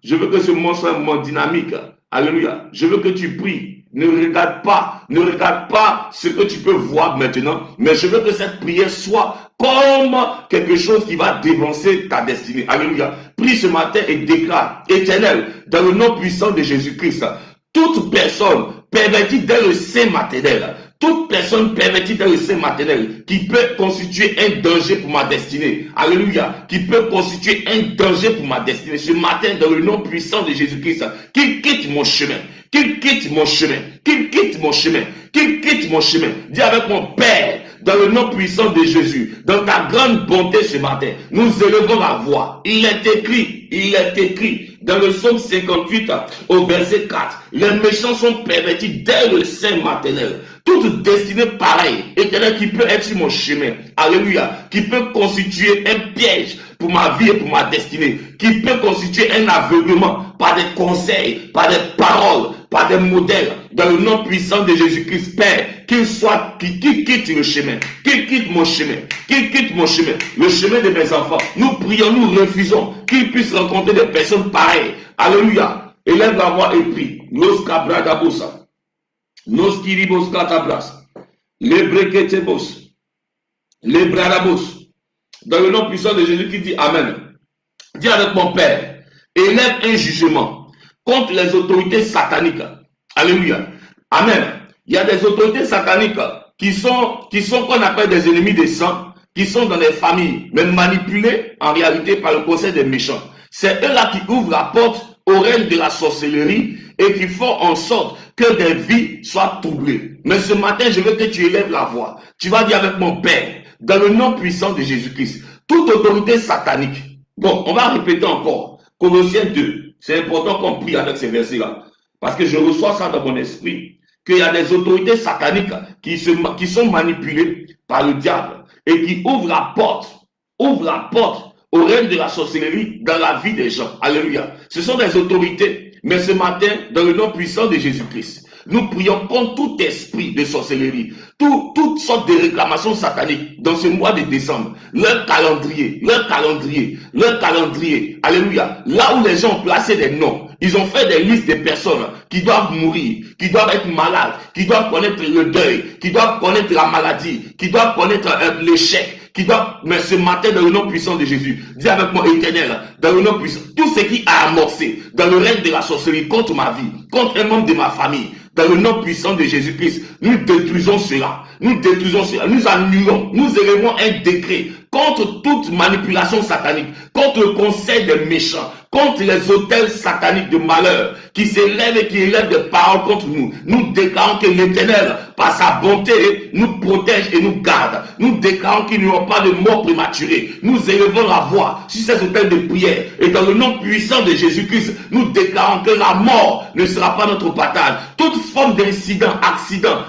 Je veux que ce moment soit un moment dynamique. Alléluia. Je veux que tu pries. Ne regarde pas ce que tu peux voir maintenant, mais je veux que cette prière soit comme quelque chose qui va dévancer ta destinée. Alléluia. Prie ce matin et déclare, Éternel, dans le nom puissant de Jésus-Christ, toute personne pervertie dès le sein maternel, toute personne pervertie dans le sein maternel qui peut constituer un danger pour ma destinée. Alléluia. Qui peut constituer un danger pour ma destinée. Ce matin, dans le nom puissant de Jésus-Christ, qu'il quitte mon chemin. Qu'il quitte mon chemin. Qu'il quitte mon chemin. Qu'il quitte mon chemin. Dis avec mon Père, dans le nom puissant de Jésus, dans ta grande bonté ce matin, nous élevons la voix. Il est écrit dans le psaume 58 au verset 4, les méchants sont pervertis dès le sein maternel. Toute destinée pareille, Éternel, qui peut être sur mon chemin, alléluia, qui peut constituer un piège pour ma vie et pour ma destinée, qui peut constituer un aveuglement par des conseils, par des paroles, par des modèles, dans le nom puissant de Jésus-Christ, Père, qu'il quitte le chemin, qu'il quitte mon chemin, qu'il quitte mon chemin, le chemin de mes enfants. Nous prions, nous refusons qu'ils puissent rencontrer des personnes pareilles. Alléluia. Élève la voix et prie. Nos cabradabosa. Nos kiribos katabras. Les breketebos. Les bradabos. Dans le nom puissant de Jésus qui dit Amen. Dis avec mon Père, élève un jugement contre les autorités sataniques. Alléluia. Amen. Il y a des autorités sataniques qui sont qu'on appelle des ennemis des saints, qui sont dans les familles, mais manipulés en réalité par le conseil des méchants. C'est eux-là qui ouvrent la porte au règne de la sorcellerie et qui font en sorte que des vies soient troublées. Mais ce matin, je veux que tu élèves la voix. Tu vas dire avec mon Père, dans le nom puissant de Jésus-Christ, toute autorité satanique. Bon, on va répéter encore. Colossiens 2. C'est important qu'on prie avec ces versets-là. Parce que je reçois ça dans mon esprit. Qu'il y a des autorités sataniques qui sont manipulées par le diable et qui ouvrent la porte au règne de la sorcellerie dans la vie des gens. Alléluia. Ce sont des autorités. Mais ce matin, dans le nom puissant de Jésus-Christ, nous prions contre tout esprit de sorcellerie, toutes sortes de réclamations sataniques dans ce mois de décembre. Leur calendrier. Alléluia. Là où les gens ont placé des noms, ils ont fait des listes de personnes qui doivent mourir, qui doivent être malades, qui doivent connaître le deuil, qui doivent connaître la maladie, qui doivent connaître l'échec. Mais ce matin, dans le nom puissant de Jésus, dis avec moi, Éternel, dans le nom puissant, tout ce qui a amorcé dans le règne de la sorcellerie contre ma vie, contre un membre de ma famille, dans le nom puissant de Jésus-Christ, nous détruisons cela, nous annulons, nous élevons un décret contre toute manipulation satanique, contre le conseil des méchants, contre les autels sataniques de malheur qui s'élèvent et qui élèvent des paroles contre nous. Nous déclarons que l'Éternel, par sa bonté, nous protège et nous garde. Nous déclarons qu'il n'y aura pas de mort prématurée. Nous élevons la voix sur ces autels de prière. Et dans le nom puissant de Jésus-Christ, nous déclarons que la mort ne sera pas notre partage. Toute forme d'incident, accident,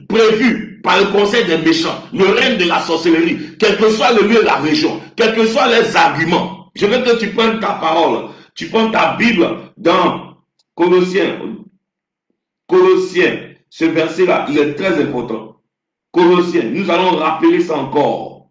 prévu par le conseil des méchants, le règne de la sorcellerie, quel que soit le lieu de la région, quels que soient les arguments, je veux que tu prennes ta parole, tu prends ta Bible dans Colossiens, ce verset-là, il est très important. Colossiens, nous allons rappeler ça encore.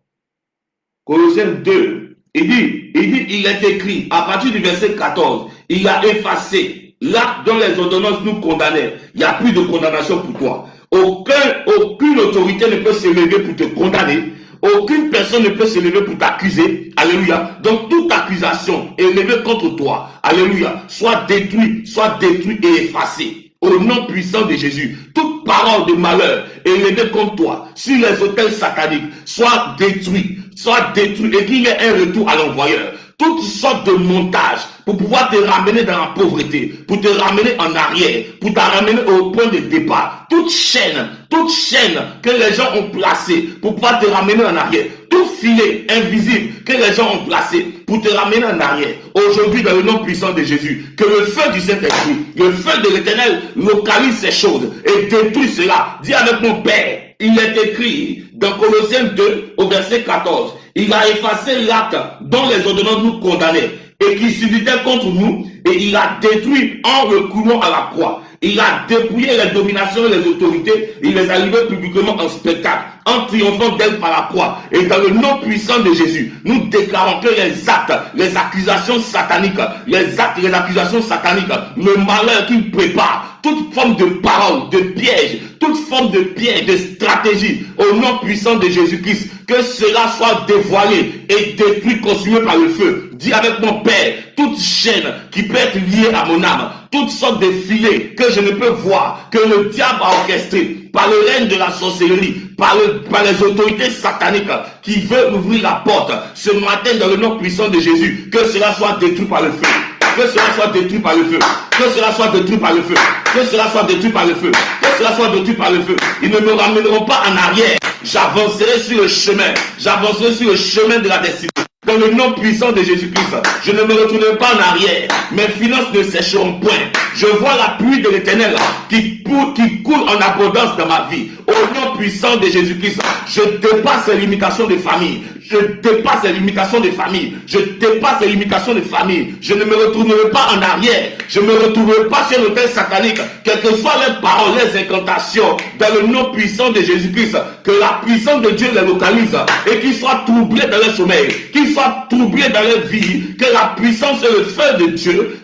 Colossiens 2, il est écrit, à partir du verset 14, il a effacé, là dont les ordonnances nous condamnaient, il n'y a plus de condamnation pour toi. Aucune autorité ne peut se lever pour te condamner. Aucune personne ne peut se lever pour t'accuser. Alléluia. Donc toute accusation élevée contre toi, alléluia, soit détruite et effacée. Au nom puissant de Jésus, toute parole de malheur élevée contre toi sur les autels sataniques soit détruite, soit détruit et qu'il y ait un retour à l'envoyeur. Toutes sortes de montages pour pouvoir te ramener dans la pauvreté, pour te ramener en arrière, pour te ramener au point de départ. Toute chaîne que les gens ont placée pour pouvoir te ramener en arrière. Tout filet invisible que les gens ont placé pour te ramener en arrière. Aujourd'hui, dans le nom puissant de Jésus, que le feu du Saint-Esprit, le feu de l'Éternel localise ces choses et détruit cela. Dis avec mon Père, il est écrit dans Colossiens 2 au verset 14. Il a effacé l'acte dont les ordonnances nous condamnaient et qui subsistait contre nous, et il a détruit en recourant à la croix. Il a dépouillé les dominations et les autorités, il les a livrées publiquement en spectacle, en triomphant d'elles par la croix. Et dans le nom puissant de Jésus, nous déclarons que les actes, les accusations sataniques, les accusations sataniques, le malheur qu'il prépare, toute forme de parole, de piège, toute forme de piège, de stratégie, au nom puissant de Jésus-Christ, que cela soit dévoilé et détruit, consumé par le feu. Dis avec mon Père, toute chaîne qui peut être liée à mon âme, toutes sortes de filets que je ne peux voir, que le diable a orchestré par le règne de la sorcellerie, par les autorités sataniques qui veulent ouvrir la porte ce matin dans le nom puissant de Jésus, que cela soit détruit par le feu. Que cela soit détruit par le feu. Que cela soit détruit par le feu. Que cela soit détruit par le feu. Que cela soit détruit par le feu. Ils ne me ramèneront pas en arrière. J'avancerai sur le chemin. J'avancerai sur le chemin de la destinée. Dans le nom puissant de Jésus-Christ, je ne me retournerai pas en arrière. Mes finances ne sécheront point. Je vois la pluie de l'Éternel qui coule en abondance dans ma vie. Au nom puissant de Jésus-Christ, je dépasse les limitations de famille. Je dépasse les limitations de famille. Je dépasse les limitations de famille. Je ne me retournerai pas en arrière. Je ne me retournerai pas sur l'autel satanique. Quelles que soient les paroles, les incantations, dans le nom puissant de Jésus-Christ, que la puissance de Dieu les localise et qu'ils soient troublés dans leur sommeil, qu'ils soient troublés dans leur vie, que la puissance et le feu de Dieu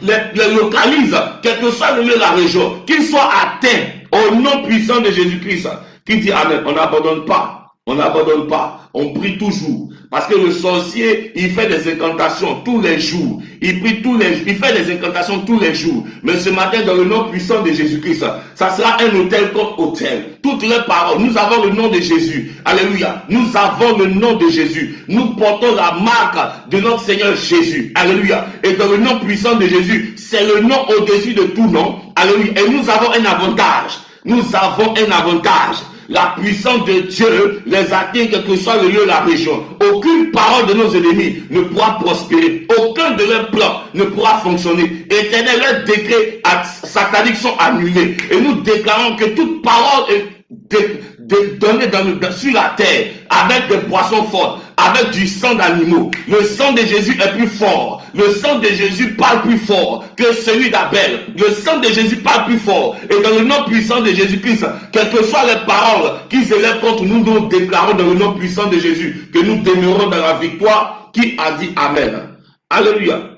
les localise, quel que soit le lieu de la région, qu'ils soient atteints au nom puissant de Jésus-Christ. Qui dit Amen? On n'abandonne pas. On n'abandonne pas, on prie toujours. Parce que le sorcier, il fait des incantations tous les jours. Il fait des incantations tous les jours. Mais ce matin, dans le nom puissant de Jésus-Christ, ça sera un hôtel comme hôtel. Toutes les paroles, nous avons le nom de Jésus. Alléluia. Nous avons le nom de Jésus. Nous portons la marque de notre Seigneur Jésus. Alléluia. Et dans le nom puissant de Jésus, c'est le nom au-dessus de tout nom. Alléluia. Et nous avons un avantage. Nous avons un avantage. La puissance de Dieu les atteint, quel que soit le lieu de la région. Aucune parole de nos ennemis ne pourra prospérer. Aucun de leurs plans ne pourra fonctionner. Éternel, leurs décrets sataniques sont annulés. Et nous déclarons que toute parole est donnée sur la terre avec des poissons forts, avec du sang d'animaux. Le sang de Jésus est plus fort. Le sang de Jésus parle plus fort que celui d'Abel. Le sang de Jésus parle plus fort. Et dans le nom puissant de Jésus-Christ, quelles que soient les paroles qui s'élèvent contre nous, nous déclarons dans le nom puissant de Jésus que nous demeurons dans la victoire. Qui a dit Amen? Alléluia.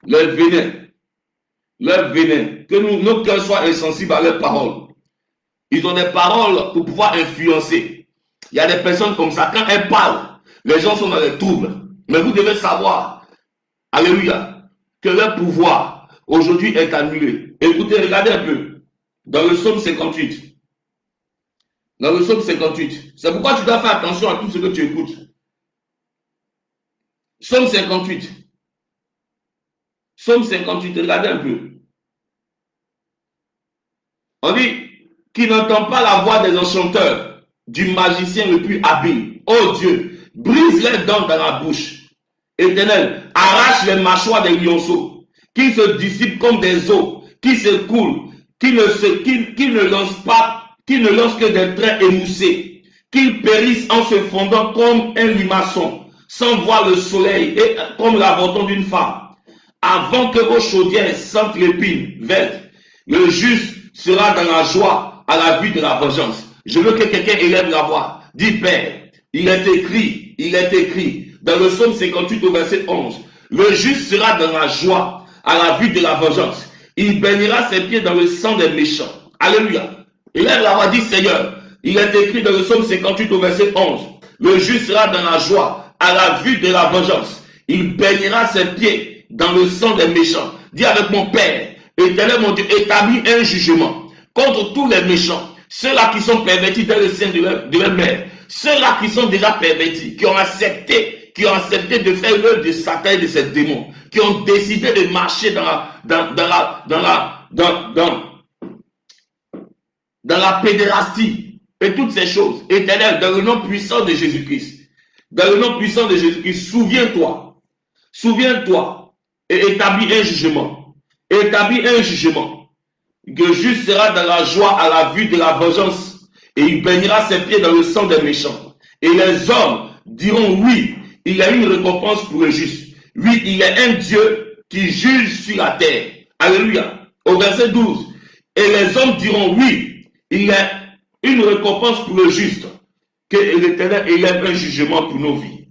Le venin, que nos cœurs soient insensibles à leurs paroles. Ils ont des paroles pour pouvoir influencer. Il y a des personnes comme ça, quand elles parlent, les gens sont dans les troubles. Mais vous devez savoir, alléluia, que leur pouvoir aujourd'hui est annulé. Écoutez, regardez un peu. Dans le psaume 58. Dans le psaume 58. C'est pourquoi tu dois faire attention à tout ce que tu écoutes. Psaume 58. Psaume 58, regardez un peu. On dit, qui n'entend pas la voix des enchanteurs, du magicien le plus habile. Oh Dieu, brise les dents dans la bouche. Éternel, arrache les mâchoires des lionceaux, qui se dissipent comme des eaux, qui se coulent, qui ne lancent que des traits émoussés, qu'ils périssent en se fondant comme un limaçon, sans voir le soleil et comme l'avorton d'une femme. Avant que vos chaudières sentent l'épine verte, le juste sera dans la joie à la vue de la vengeance. Je veux que quelqu'un élève la voix. Dis Père, il est écrit dans le psaume 58 au verset 11. Le juste sera dans la joie à la vue de la vengeance. Il baignera ses pieds dans le sang des méchants. Alléluia. Élève la voix, dit Seigneur, il est écrit dans le psaume 58 au verset 11. Le juste sera dans la joie à la vue de la vengeance. Il baignera ses pieds dans le sang des méchants. Dis avec mon Père, Éternel mon Dieu, établis un jugement contre tous les méchants, ceux-là qui sont pervertis dans le sein de leur mère, Ceux-là qui sont déjà pervertis, qui ont accepté de faire l'œuvre de Satan et de ses démons, qui ont décidé de marcher dans la pédérastie et toutes ces choses. Éternel, dans le nom puissant de Jésus-Christ, souviens-toi et établis un jugement. Que juste sera dans la joie à la vue de la vengeance, et il baignera ses pieds dans le sang des méchants. Et les hommes diront oui, il y a une récompense pour le juste. Oui, il y a un Dieu qui juge sur la terre. Alléluia. Au verset 12. Et les hommes diront oui, il y a une récompense pour le juste. Que l'Éternel élève un jugement pour nos vies.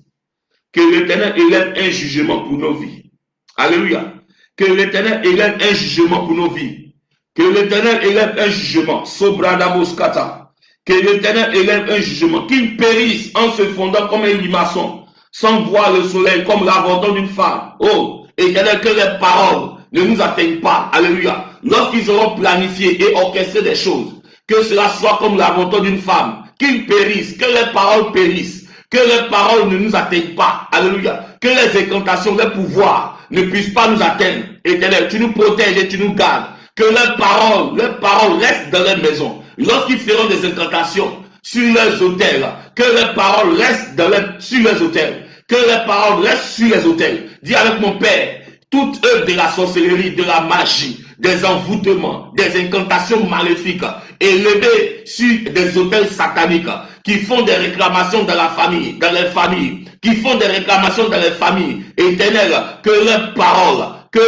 Que l'Éternel élève un jugement pour nos vies. Alléluia. Que l'Éternel élève un jugement pour nos vies. Que l'Éternel élève un jugement. Sobradamoskata. Que l'Éternel élève un jugement. Qu'il périsse en se fondant comme un limaçon, sans voir le soleil comme l'abandon d'une femme. Oh, Éternel, que les paroles ne nous atteignent pas. Alléluia. Lorsqu'ils auront planifié et orchestré des choses, que cela soit comme l'abandon d'une femme. Qu'ils périssent, que les paroles périssent, que les paroles ne nous atteignent pas. Alléluia. Que les incantations, les pouvoirs ne puissent pas nous atteindre. Éternel, tu nous protèges et tu nous gardes. Que les paroles restent dans les maisons. Lorsqu'ils feront des incantations sur les autels, que les paroles restent sur les autels. Que les paroles restent sur les autels. Dis avec mon Père, toute œuvre de la sorcellerie, de la magie, des envoûtements, des incantations maléfiques, élevées sur des autels sataniques, qui font des réclamations dans la famille, dans les familles, qui font des réclamations dans les familles. Éternel, que les paroles, que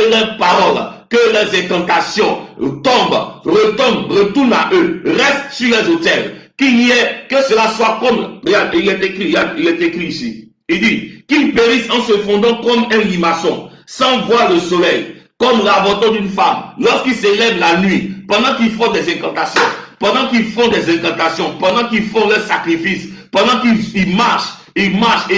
les incantations retournent à eux, restent sur les autels, qu'il y ait, que cela soit comme, regarde, il est écrit ici, il dit, qu'ils périssent en se fondant comme un limaçon, sans voir le soleil, comme l'avorton d'une femme, lorsqu'ils s'élèvent la nuit, pendant qu'ils font des incantations, pendant qu'ils font leurs sacrifices, pendant qu'ils marchent et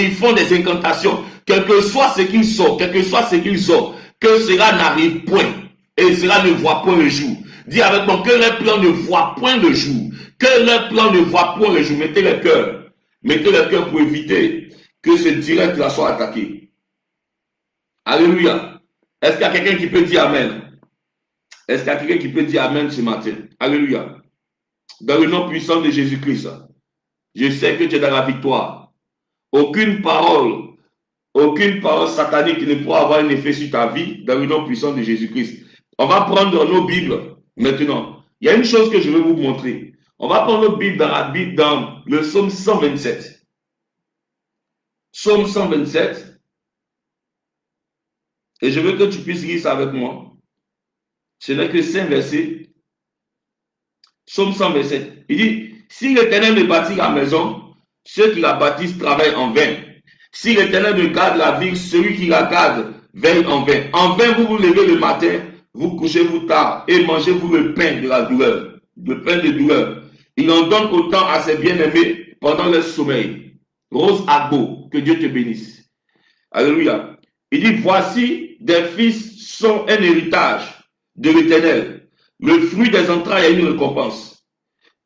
ils font des incantations, quel que soit ce qu'ils sont, que cela n'arrive point, et cela ne voit point le jour. Dis avec moi, que les plans ne voient point le jour, mettez le cœur pour éviter que ce direct-là soit attaqué. Alléluia. Est-ce qu'il y a quelqu'un qui peut dire Amen? Ce matin? Alléluia. Dans le nom puissant de Jésus-Christ, je sais que tu es dans la victoire. Aucune parole satanique ne pourra avoir un effet sur ta vie dans le nom puissant de Jésus-Christ. On va prendre nos Bibles maintenant. Il y a une chose que je vais vous montrer. On va prendre notre Bible dans le psaume 127. Psaume 127. Et je veux que tu puisses lire ça avec moi. Ce n'est que 5 versets. Psaume 127. Il dit, si l'Éternel ne bâtit la maison, ceux qui la bâtissent travaillent en vain. Si l'Éternel ne garde la ville, celui qui la garde veille en vain. En vain, vous vous levez le matin, vous couchez-vous tard et mangez-vous le pain de la douleur. Le pain de douleur. Il en donne autant à ses bien-aimés pendant leur sommeil. Rose Agbo, que Dieu te bénisse. Alléluia. Il dit, voici des fils sont un héritage de l'Éternel. Le fruit des entrailles a une récompense.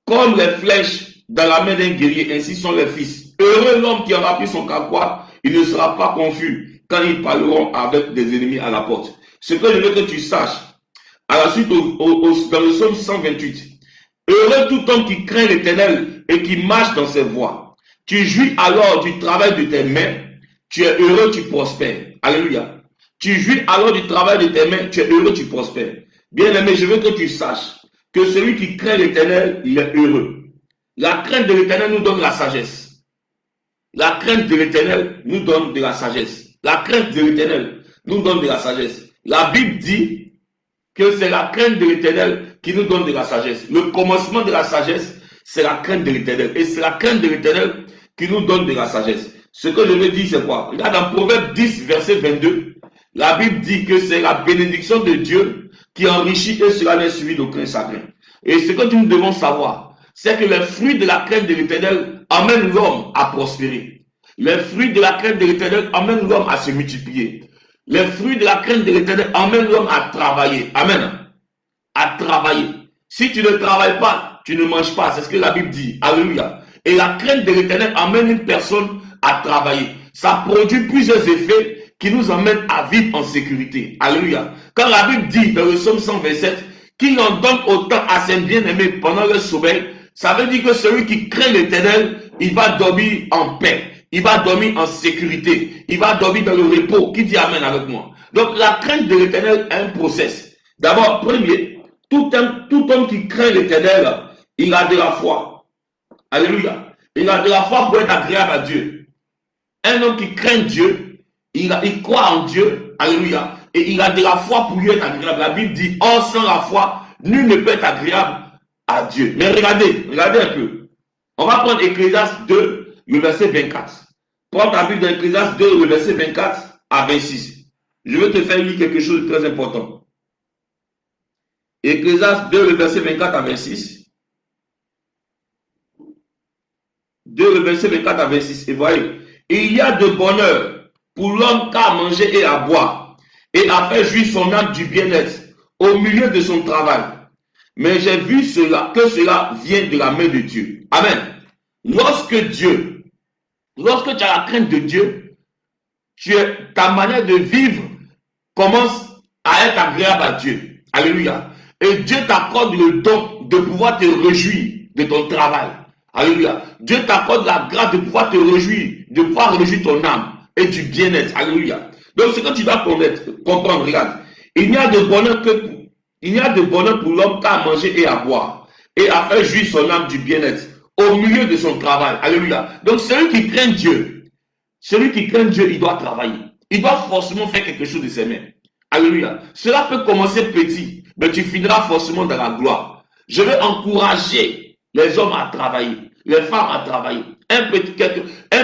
Comme les flèches dans la main d'un guerrier, ainsi sont les fils. Heureux l'homme qui aura pris son carquois, il ne sera pas confus quand ils parleront avec des ennemis à la porte. Ce que je veux que tu saches, à la suite dans le psaume 128, heureux tout homme qui craint l'Éternel et qui marche dans ses voies. Tu jouis alors du travail de tes mains, tu es heureux, tu prospères. Alléluia. Tu jouis alors du travail de tes mains, tu es heureux, tu prospères. Bien-aimé, je veux que tu saches que celui qui craint l'Éternel, il est heureux. La crainte de l'Éternel nous donne la sagesse. La crainte de l'Éternel nous donne de la sagesse. La crainte de l'Éternel nous donne de la sagesse. La Bible dit que c'est la crainte de l'Éternel qui nous donne de la sagesse. Le commencement de la sagesse, c'est la crainte de l'Éternel. Et c'est la crainte de l'Éternel qui nous donne de la sagesse. Ce que je veux dire, c'est quoi? Regarde dans Proverbe 10, verset 22, la Bible dit que c'est la bénédiction de Dieu qui enrichit et cela n'est suivi d'aucun chagrin. Et ce que nous devons savoir, c'est que les fruits de la crainte de l'Éternel amènent l'homme à prospérer. Les fruits de la crainte de l'Éternel amènent l'homme à se multiplier. Les fruits de la crainte de l'Éternel amènent l'homme à travailler. Amen. À travailler. Si tu ne travailles pas, tu ne manges pas. C'est ce que la Bible dit. Alléluia. Et la crainte de l'Éternel amène une personne à travailler. Ça produit plusieurs effets qui nous amènent à vivre en sécurité. Alléluia. Quand la Bible dit dans le psaume 127 qu'il en donne autant à ses bien-aimés pendant le sommeil, ça veut dire que celui qui craint l'Éternel, il va dormir en paix. Il va dormir en sécurité. Il va dormir dans le repos. Qui dit Amen avec moi? Donc la crainte de l'Éternel est un process. D'abord, premier, tout homme qui craint l'Éternel, il a de la foi. Alléluia. Il a de la foi pour être agréable à Dieu. Un homme qui craint Dieu, il croit en Dieu. Alléluia. Et il a de la foi pour lui être agréable. La Bible dit, or sans la foi, nul ne peut être agréable à Dieu. Mais regardez un peu. On va prendre Ecclésiaste 2, le verset 24. Prends ta Bible dans Ecclésiaste 2, le verset 24 à 26. Je veux te faire lire quelque chose de très important. Ecclésiaste 2, le verset 24 à 26. 2, le verset 24 à 26. Et voyez, il y a de bonheur pour l'homme qu'à manger et à boire, et à faire jouir son âme du bien-être au milieu de son travail. Mais j'ai vu que cela vient de la main de Dieu. Amen. Lorsque tu as la crainte de Dieu, ta manière de vivre commence à être agréable à Dieu. Alléluia. Et Dieu t'accorde le don de pouvoir te réjouir de ton travail. Alléluia. Dieu t'accorde la grâce de pouvoir te réjouir, de pouvoir réjouir ton âme et du bien-être. Alléluia. Donc ce que tu dois comprendre, regarde. Il n'y a de bonheur pour l'homme qu'à manger et à boire, et à faire jouir son âme du bien-être au milieu de son travail. Alléluia. Donc celui qui craint Dieu, il doit travailler. Il doit forcément faire quelque chose de ses mains. Alléluia. Cela peut commencer petit, mais tu finiras forcément dans la gloire. Je veux encourager les hommes à travailler, les femmes à travailler. Un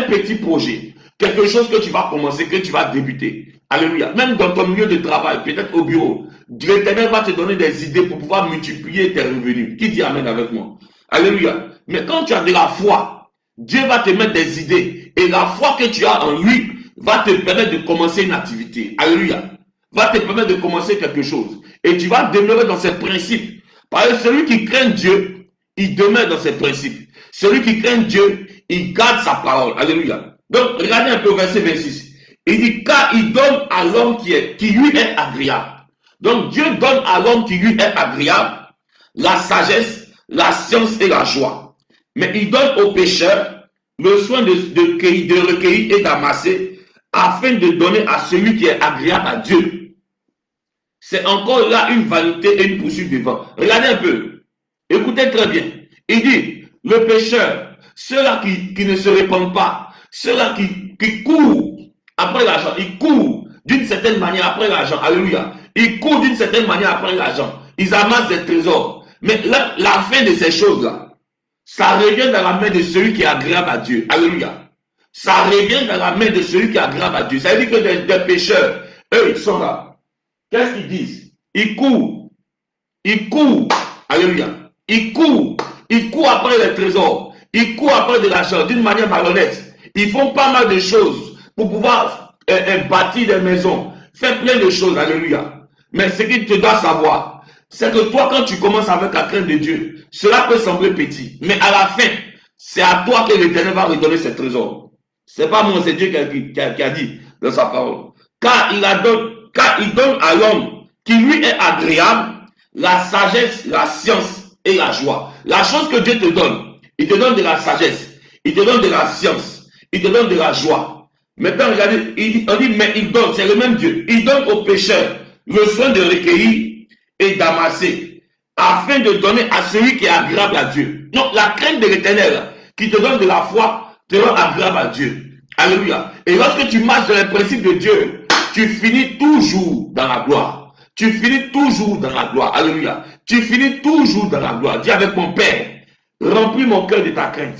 petit projet, quelque chose que tu vas commencer, que tu vas débuter. Alléluia. Même dans ton milieu de travail, peut-être au bureau, l'Éternel va te donner des idées pour pouvoir multiplier tes revenus. Qui dit Amen avec moi? Alléluia. Mais quand tu as de la foi, Dieu va te mettre des idées. Et la foi que tu as en lui va te permettre de commencer une activité. Alléluia. Va te permettre de commencer quelque chose. Et tu vas demeurer dans ses principes. Parce que celui qui craint Dieu, il demeure dans ses principes. Celui qui craint Dieu, il garde sa parole. Alléluia. Donc, regardez un peu au verset 26. Il dit, car il donne à l'homme qui lui est agréable. Donc, Dieu donne à l'homme qui lui est agréable la sagesse, la science et la joie. Mais il donne aux pécheurs le soin de recueillir et d'amasser afin de donner à celui qui est agréable à Dieu. C'est encore là une vanité et une poursuite devant. Regardez un peu. Écoutez très bien. Il dit, le pécheur, ceux-là qui ne se répandent pas, ceux-là qui courent après l'argent, ils courent d'une certaine manière après l'argent. Alléluia. Ils courent d'une certaine manière après l'argent. Ils amassent des trésors. Mais là, la fin de ces choses-là, ça revient dans la main de celui qui est agréable à Dieu. Alléluia. Ça revient dans la main de celui qui est agréable à Dieu. Ça veut dire que des pécheurs, eux, ils sont là. Qu'est-ce qu'ils disent? Ils courent. Ils courent. Alléluia. Ils courent. Ils courent après les trésors. Ils courent après de l'argent d'une manière malhonnête. Ils font pas mal de choses pour pouvoir bâtir des maisons, faire plein de choses. Alléluia. Mais ce que tu dois savoir, c'est que toi, quand tu commences avec la crainte de Dieu, cela peut sembler petit. Mais à la fin, c'est à toi que l'Éternel va redonner ses trésors. C'est pas moi, c'est Dieu qui a dit dans sa parole. Car il donne à l'homme qui lui est agréable la sagesse, la science et la joie. La chose que Dieu te donne, il te donne de la sagesse, il te donne de la science, il te donne de la joie. Maintenant, regardez, on dit, mais il donne, c'est le même Dieu. Il donne aux pécheurs le soin de recueillir et d'amasser, afin de donner à celui qui est agréable à Dieu. Donc, la crainte de l'Éternel, qui te donne de la foi, te rend agréable à Dieu. Alléluia. Et lorsque tu marches dans les principes de Dieu, tu finis toujours dans la gloire. Tu finis toujours dans la gloire. Alléluia. Tu finis toujours dans la gloire. Dis avec mon Père, remplis mon cœur de ta crainte.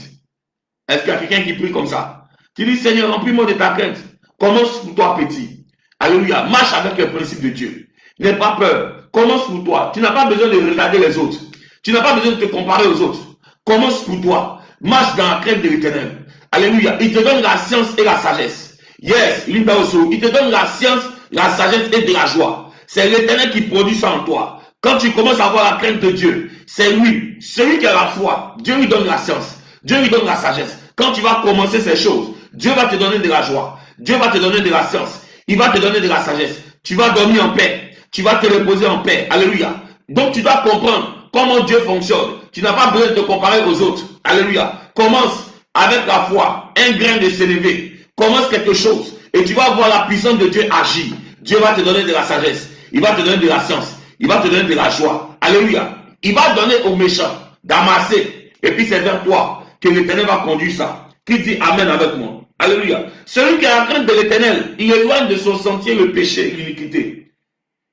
Est-ce qu'il y a quelqu'un qui prie comme ça? Tu dis, Seigneur, remplis-moi de ta crainte. Commence pour toi petit. Alléluia. Marche avec les principes de Dieu. N'aie pas peur. Commence pour toi. Tu n'as pas besoin de regarder les autres. Tu n'as pas besoin de te comparer aux autres. Commence pour toi. Marche dans la crainte de l'Éternel. Alléluia. Il te donne la science et la sagesse. Yes, Linda Osso. Il te donne la science, la sagesse et de la joie. C'est l'Éternel qui produit ça en toi. Quand tu commences à avoir la crainte de Dieu, c'est lui. Celui qui a la foi, Dieu lui donne la science. Dieu lui donne la sagesse. Quand tu vas commencer ces choses, Dieu va te donner de la joie. Dieu va te donner de la science. Il va te donner de la sagesse. Tu vas dormir en paix. Tu vas te reposer en paix. Alléluia. Donc tu dois comprendre comment Dieu fonctionne. Tu n'as pas besoin de te comparer aux autres. Alléluia. Commence avec la foi, un grain de s'élever. Commence quelque chose et tu vas voir la puissance de Dieu agir. Dieu va te donner de la sagesse. Il va te donner de la science. Il va te donner de la joie. Alléluia. Il va donner aux méchants d'amasser. Et puis c'est vers toi que l'Éternel va conduire ça. Qui dit Amen avec moi? Alléluia. Celui qui a la crainte de l'Éternel, il éloigne de son sentier le péché et l'iniquité.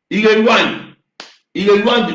Il éloigne. Il éloigne de...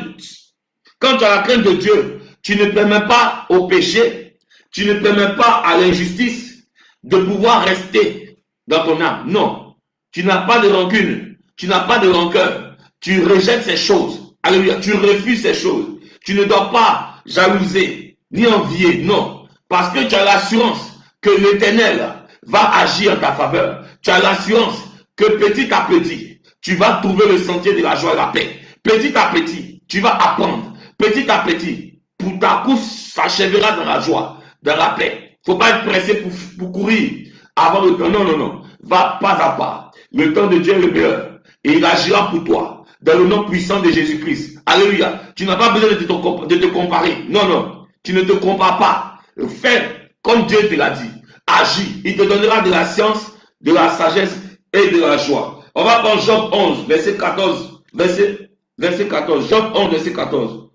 Quand tu as la crainte de Dieu, tu ne permets pas au péché, tu ne permets pas à l'injustice de pouvoir rester dans ton âme. Non. Tu n'as pas de rancune. Tu n'as pas de rancœur. Tu rejettes ces choses. Alléluia. Tu refuses ces choses. Tu ne dois pas jalouser ni envier. Non. Parce que tu as l'assurance que l'Éternel va agir en ta faveur. Tu as l'assurance que petit à petit, tu vas trouver le sentier de la joie et de la paix. Petit à petit, tu vas apprendre. Petit à petit, pour ta course s'achèvera dans la joie, dans la paix. Il ne faut pas être pressé pour courir avant le temps. Non, non, non. Va pas à pas. Le temps de Dieu est le meilleur. Et il agira pour toi. Dans le nom puissant de Jésus-Christ. Alléluia. Tu n'as pas besoin de te comparer. Non, non. Tu ne te compares pas. Fais comme Dieu te l'a dit. Agis. Il te donnera de la science, de la sagesse et de la joie. On va prendre Job 11, verset 14. Verset 14. Job 11, verset 14.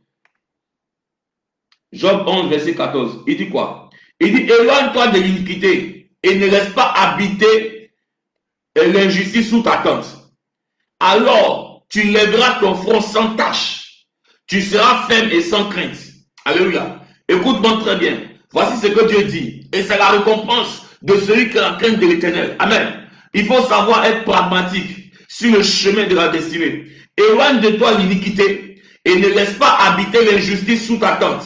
Job 11, verset 14. Il dit quoi? Il dit, éloigne-toi de l'iniquité et ne laisse pas habiter l'injustice sous ta tente. Alors, tu lèveras ton front sans tache. Tu seras ferme et sans crainte. Alléluia. Écoute-moi très bien. Voici ce que Dieu dit. Et c'est la récompense de celui qui a la crainte de l'Éternel. Amen. Il faut savoir être pragmatique sur le chemin de la destinée. Éloigne de toi l'iniquité et ne laisse pas habiter l'injustice sous ta tente.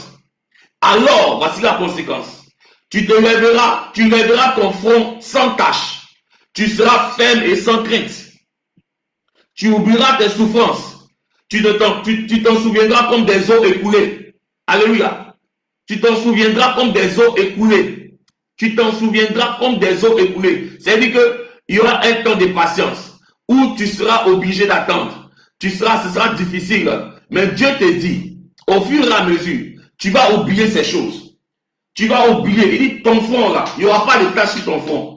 Alors, voici la conséquence. Tu lèveras ton front sans tache. Tu seras ferme et sans crainte. Tu oublieras tes souffrances. Tu t'en souviendras comme des eaux écoulées. Alléluia. Tu t'en souviendras comme des eaux écoulées. Tu t'en souviendras comme des eaux écoulées. C'est-à-dire qu'il y aura un temps de patience où tu seras obligé d'attendre. Ce sera difficile. Mais Dieu te dit, au fur et à mesure, tu vas oublier ces choses. Tu vas oublier. Il dit, ton front là, il n'y aura pas de taches sur ton front.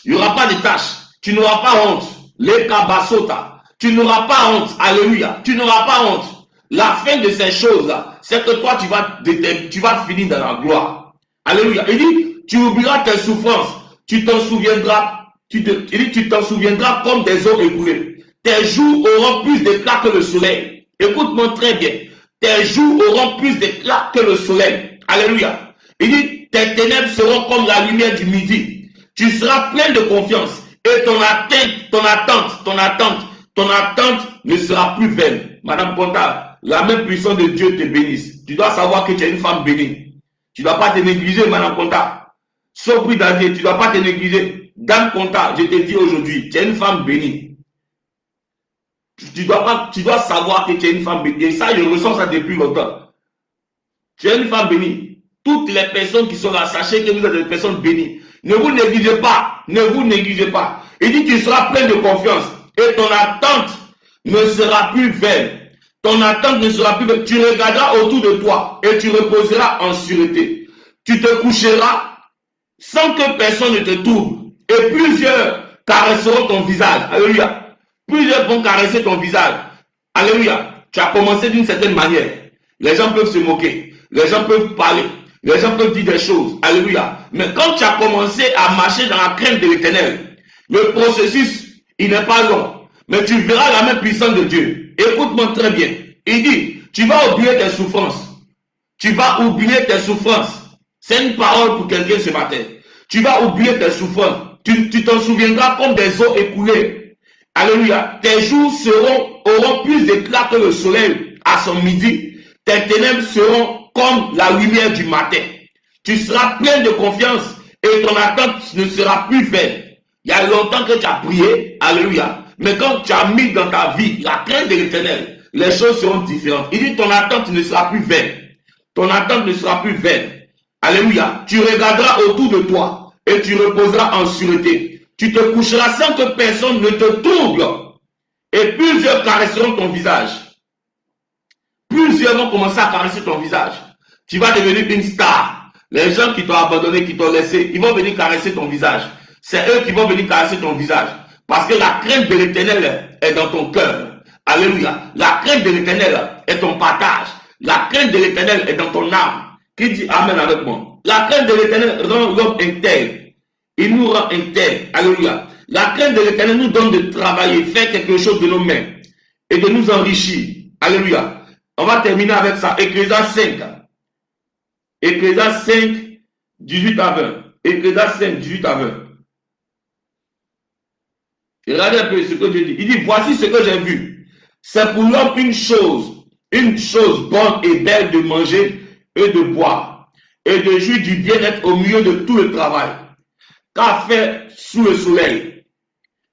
Il n'y aura pas de taches. Tu n'auras pas honte. Les kabasota. Tu n'auras pas honte. Alléluia. Tu n'auras pas honte. La fin de ces choses-là, c'est que toi, tu vas finir dans la gloire. Alléluia. Il dit, tu oublieras tes souffrances. Tu t'en souviendras. Il dit, tu t'en souviendras comme des eaux écoulées. Tes jours auront plus d'éclat que le soleil. Écoute-moi très bien. Tes jours auront plus d'éclat que le soleil. Alléluia. Il dit, tes ténèbres seront comme la lumière du midi. Tu seras plein de confiance. Et ton attente ne sera plus vaine. Madame Ponta, la même puissance de Dieu te bénisse. Tu dois savoir que tu es une femme bénie. Tu ne dois pas te négliger, Madame Ponta. Sauf prix d'Adieu, tu ne dois pas te négliger. Dame Ponta, je te dis aujourd'hui, tu es une femme bénie. Tu dois savoir que tu es une femme bénie. Et ça, je ressens ça depuis longtemps. Tu es une femme bénie. Toutes les personnes qui sont là, sachez que vous êtes des personnes bénies. Ne vous négligez pas. Ne vous négligez pas. Il dit que tu seras plein de confiance. Et ton attente ne sera plus vaine. Ton attente ne sera plus vaine. Tu regarderas autour de toi et tu reposeras en sûreté. Tu te coucheras sans que personne ne te trouble. Et plusieurs caresseront ton visage. Alléluia. Plusieurs vont caresser ton visage. Alléluia. Tu as commencé d'une certaine manière. Les gens peuvent se moquer. Les gens peuvent parler. Les gens peuvent dire des choses. Alléluia. Mais quand tu as commencé à marcher dans la crainte de l'Éternel, le processus, il n'est pas long. Mais tu verras la même puissance de Dieu. Écoute-moi très bien. Il dit, tu vas oublier tes souffrances. Tu vas oublier tes souffrances. C'est une parole pour quelqu'un ce matin. Tu vas oublier tes souffrances. Tu t'en souviendras comme des eaux écoulées. Alléluia. Tes jours auront plus d'éclat que le soleil à son midi. Tes ténèbres seront comme la lumière du matin. Tu seras plein de confiance et ton attente ne sera plus vaine. Il y a longtemps que tu as prié. Alléluia. Mais quand tu as mis dans ta vie la crainte de l'Éternel, les choses seront différentes. Il dit ton attente ne sera plus vaine. Ton attente ne sera plus vaine. Alléluia. Tu regarderas autour de toi et tu reposeras en sûreté. Tu te coucheras sans que personne ne te trouble. Et plusieurs caresseront ton visage. Plusieurs vont commencer à caresser ton visage. Tu vas devenir une star. Les gens qui t'ont abandonné, qui t'ont laissé, ils vont venir caresser ton visage. C'est eux qui vont venir caresser ton visage. Parce que la crainte de l'Éternel est dans ton cœur. Alléluia. La crainte de l'Éternel est ton partage. La crainte de l'Éternel est dans ton âme. Qui dit Amen avec moi? La crainte de l'Éternel rend l'homme intègre. Il nous rend intègre. Alléluia. La crainte de l'Éternel nous donne de travailler, faire quelque chose de nos mains et de nous enrichir. Alléluia. On va terminer avec ça. Ecclésiaste 5. Ecclésiaste 5, 18 à 20. Ecclésiaste 5, 18 à 20. Regardez un peu ce que Dieu dit. Il dit, voici ce que j'ai vu. C'est pour l'homme une chose bonne et belle de manger et de boire, et de jouir du bien-être au milieu de tout le travail. Qu'a fait sous le soleil,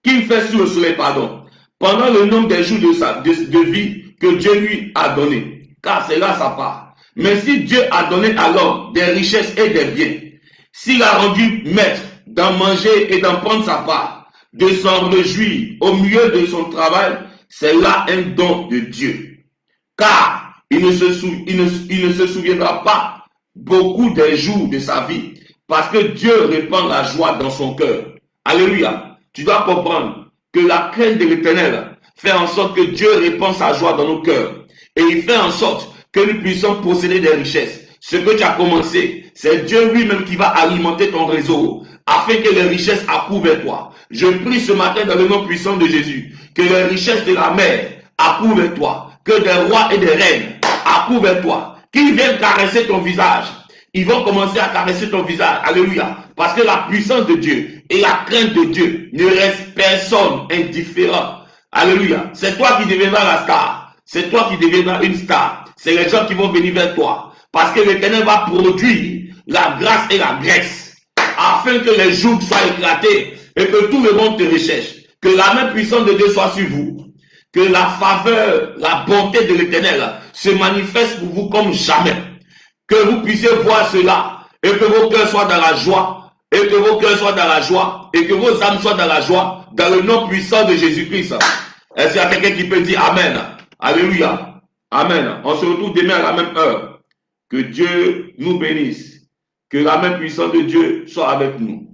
qu'il fait sous le soleil, pardon, pendant le nombre des jours de vie que Dieu lui a donné, car c'est là sa part. Mais si Dieu a donné à l'homme des richesses et des biens, s'il a rendu maître d'en manger et d'en prendre sa part, de s'en réjouir au milieu de son travail, c'est là un don de Dieu. Car il ne se souviendra pas beaucoup des jours de sa vie, parce que Dieu répand la joie dans son cœur. Alléluia. Tu dois comprendre que la crainte de l'Éternel fait en sorte que Dieu répand sa joie dans nos cœurs. Et il fait en sorte que nous puissions posséder des richesses. Ce que tu as commencé, c'est Dieu lui-même qui va alimenter ton réseau afin que les richesses accourent vers toi. Je prie ce matin dans le nom puissant de Jésus que les richesses de la mer accourent vers toi, que des rois et des reines accourent vers toi, qu'ils viennent caresser ton visage. Ils vont commencer à caresser ton visage. Alléluia. Parce que la puissance de Dieu et la crainte de Dieu ne reste personne indifférent. Alléluia. C'est toi qui deviendras la star. C'est toi qui deviendras une star. C'est les gens qui vont venir vers toi. Parce que l'Éternel va produire la grâce et la graisse afin que les jours soient éclatés et que tout le monde te recherche. Que la main puissante de Dieu soit sur vous. Que la faveur, la bonté de l'Éternel se manifeste pour vous comme jamais. Que vous puissiez voir cela et que vos cœurs soient dans la joie et que vos cœurs soient dans la joie et que vos âmes soient dans la joie dans le nom puissant de Jésus-Christ. Est-ce qu'il y a quelqu'un qui peut dire Amen? Alléluia. Amen. On se retrouve demain à la même heure. Que Dieu nous bénisse. Que la main puissante de Dieu soit avec nous.